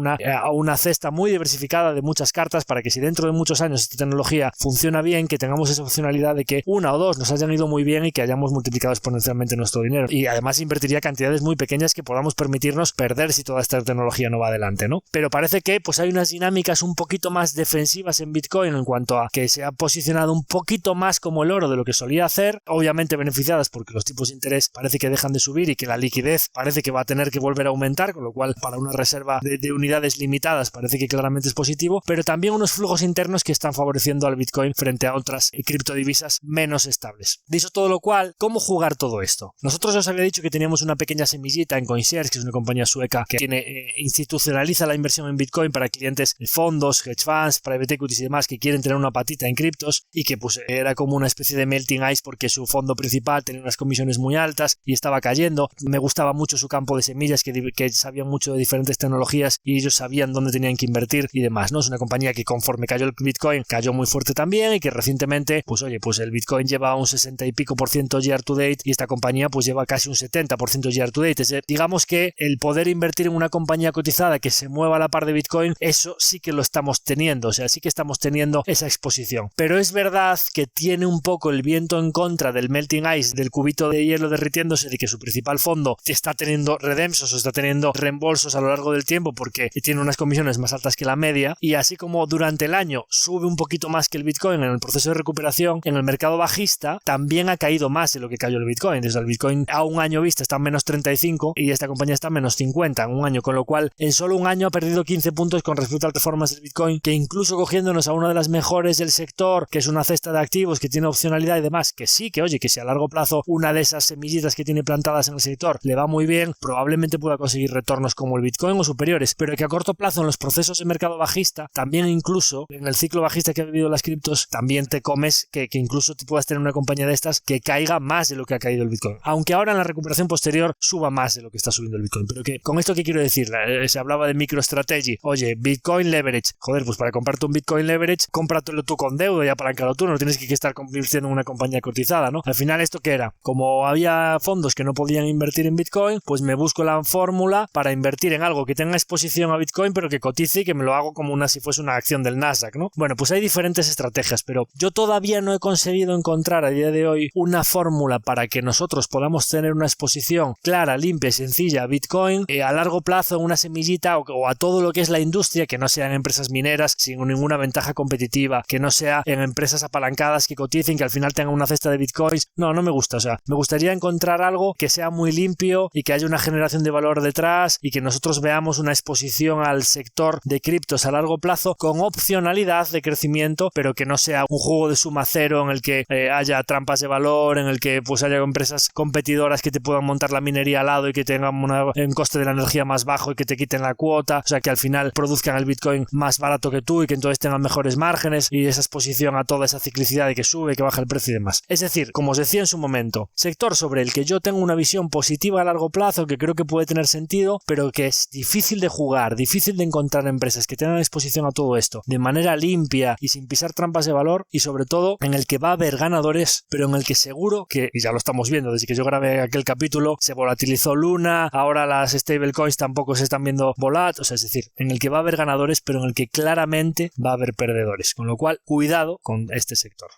una cesta muy diversificada de muchas cartas para que si dentro de muchos años esta tecnología funciona bien, que tengamos esa opcionalidad de que una o dos nos hayan ido muy bien y que hayamos multiplicado exponencialmente nuestro dinero. Y además invertiría cantidades muy pequeñas que podamos permitirnos perder si toda esta tecnología no va adelante, ¿no? Pero parece que pues hay unas dinámicas un poquito más defensivas en Bitcoin en cuanto a que se ha posicionado un poquito más como el oro de lo que solía hacer, obviamente beneficiadas porque los tipos de interés parece que dejan de subir y que la liquidez parece que va a tener que volver a aumentar, con lo cual para una reserva de unidades limitadas parece que claramente es positivo, pero también unos flujos internos que están favoreciendo al Bitcoin frente a otras criptodivisas menos estables. Dicho todo lo cual, ¿cómo jugar todo esto? Nosotros os había dicho que teníamos una pequeña semillita en CoinShares, que es una compañía sueca que institucionaliza la inversión en Bitcoin para clientes de fondos, hedge funds, private equities y demás que quieren tener una patita en criptos, y que pues era como una especie de melting ice porque su fondo principal tenía unas comisiones muy altas y estaba cayendo. Me gustaba mucho su campo de semillas, que sabían mucho de diferentes tecnologías y ellos sabían dónde tenían que invertir y demás, ¿no? Es una compañía que conforme cayó el Bitcoin cayó muy fuerte también, y que recientemente pues oye, pues el Bitcoin lleva un 60 y pico % year to date y esta compañía pues lleva casi un 70% year to date. Digamos que el poder invertir en una compañía cotizada que se mueva a la par de Bitcoin, eso sí que lo estamos teniendo, o sea, sí que estamos teniendo esa exposición. Pero es verdad que tiene un poco el viento en contra del melting ice, del cubito de hielo derritiéndose, de que su principal fondo está teniendo redemptions o está teniendo haciendo reembolsos a lo largo del tiempo porque tiene unas comisiones más altas que la media, y así como durante el año sube un poquito más que el Bitcoin en el proceso de recuperación, en el mercado bajista también ha caído más de lo que cayó el Bitcoin. Desde el Bitcoin a un año vista está en menos 35 y esta compañía está en menos 50 en un año, con lo cual en solo un año ha perdido 15 puntos con respecto al performance del Bitcoin, que incluso cogiéndonos a una de las mejores del sector, que es una cesta de activos que tiene opcionalidad y demás, que sí, que oye, que si a largo plazo una de esas semillitas que tiene plantadas en el sector le va muy bien, probablemente pueda conseguir retornos como el Bitcoin o superiores, pero que a corto plazo en los procesos de mercado bajista, también incluso en el ciclo bajista que ha vivido las criptos, también te comes que incluso te puedas tener una compañía de estas que caiga más de lo que ha caído el Bitcoin, aunque ahora en la recuperación posterior suba más de lo que está subiendo el Bitcoin. Pero que con esto, ¿qué quiero decir? Se hablaba de MicroStrategy, oye, Bitcoin leverage, joder, pues para comprarte un Bitcoin leverage, cómpratelo tú con deuda y apalancalo tú, no tienes que estar convirtiendo en una compañía cotizada, ¿no? Al final, ¿esto qué era? Como había fondos que no podían invertir en Bitcoin, pues me busco la fórmula para invertir en algo que tenga exposición a Bitcoin pero que cotice y que me lo hago como si fuese una acción del Nasdaq, ¿no? Bueno, pues hay diferentes estrategias, pero yo todavía no he conseguido encontrar a día de hoy una fórmula para que nosotros podamos tener una exposición clara, limpia y sencilla a Bitcoin a largo plazo, una semillita o a todo lo que es la industria, que no sean empresas mineras sin ninguna ventaja competitiva, que no sea en empresas apalancadas que coticen, que al final tengan una cesta de Bitcoins. No me gusta, o sea, me gustaría encontrar algo que sea muy limpio y que haya una generación de valor detrás y que nosotros veamos una exposición al sector de criptos a largo plazo con opcionalidad de crecimiento, pero que no sea un juego de suma cero en el que haya trampas de valor, en el que pues haya empresas competidoras que te puedan montar la minería al lado y que tengan un coste de la energía más bajo y que te quiten la cuota, o sea, que al final produzcan el Bitcoin más barato que tú y que entonces tengan mejores márgenes y esa exposición a toda esa ciclicidad de que sube, que baja el precio y demás. Es decir, como os decía en su momento, sector sobre el que yo tengo una visión positiva a largo plazo, que creo que puede tener sentido, pero que es difícil de jugar, difícil de encontrar empresas que tengan exposición a todo esto de manera limpia y sin pisar trampas de valor, y sobre todo en el que va a haber ganadores, pero en el que seguro que, y ya lo estamos viendo desde que yo grabé aquel capítulo, se volatilizó Luna, ahora las stablecoins tampoco se están viendo volat, o sea, es decir, en el que va a haber ganadores, pero en el que claramente va a haber perdedores, con lo cual cuidado con este sector.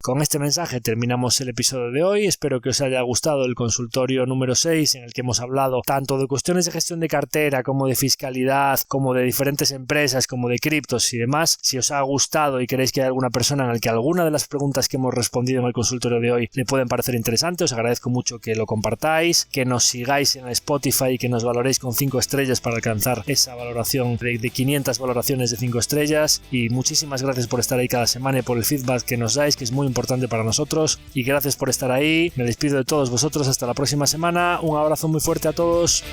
Con este mensaje terminamos el episodio de hoy. Espero que os haya gustado el consultorio número 6, en el que hemos hablado tanto de cuestiones de gestión de cartera como de fiscalidad, como de diferentes empresas, como de criptos y demás. Si os ha gustado y queréis que haya alguna persona en la que alguna de las preguntas que hemos respondido en el consultorio de hoy le pueden parecer interesantes, os agradezco mucho que lo compartáis, que nos sigáis en Spotify y que nos valoréis con 5 estrellas para alcanzar esa valoración de 500 valoraciones de 5 estrellas. Y muchísimas gracias por estar ahí cada semana y por el feedback que nos dais, que es muy importante para nosotros, y gracias por estar ahí. Me despido de todos vosotros hasta la próxima semana. Un abrazo muy fuerte a todos.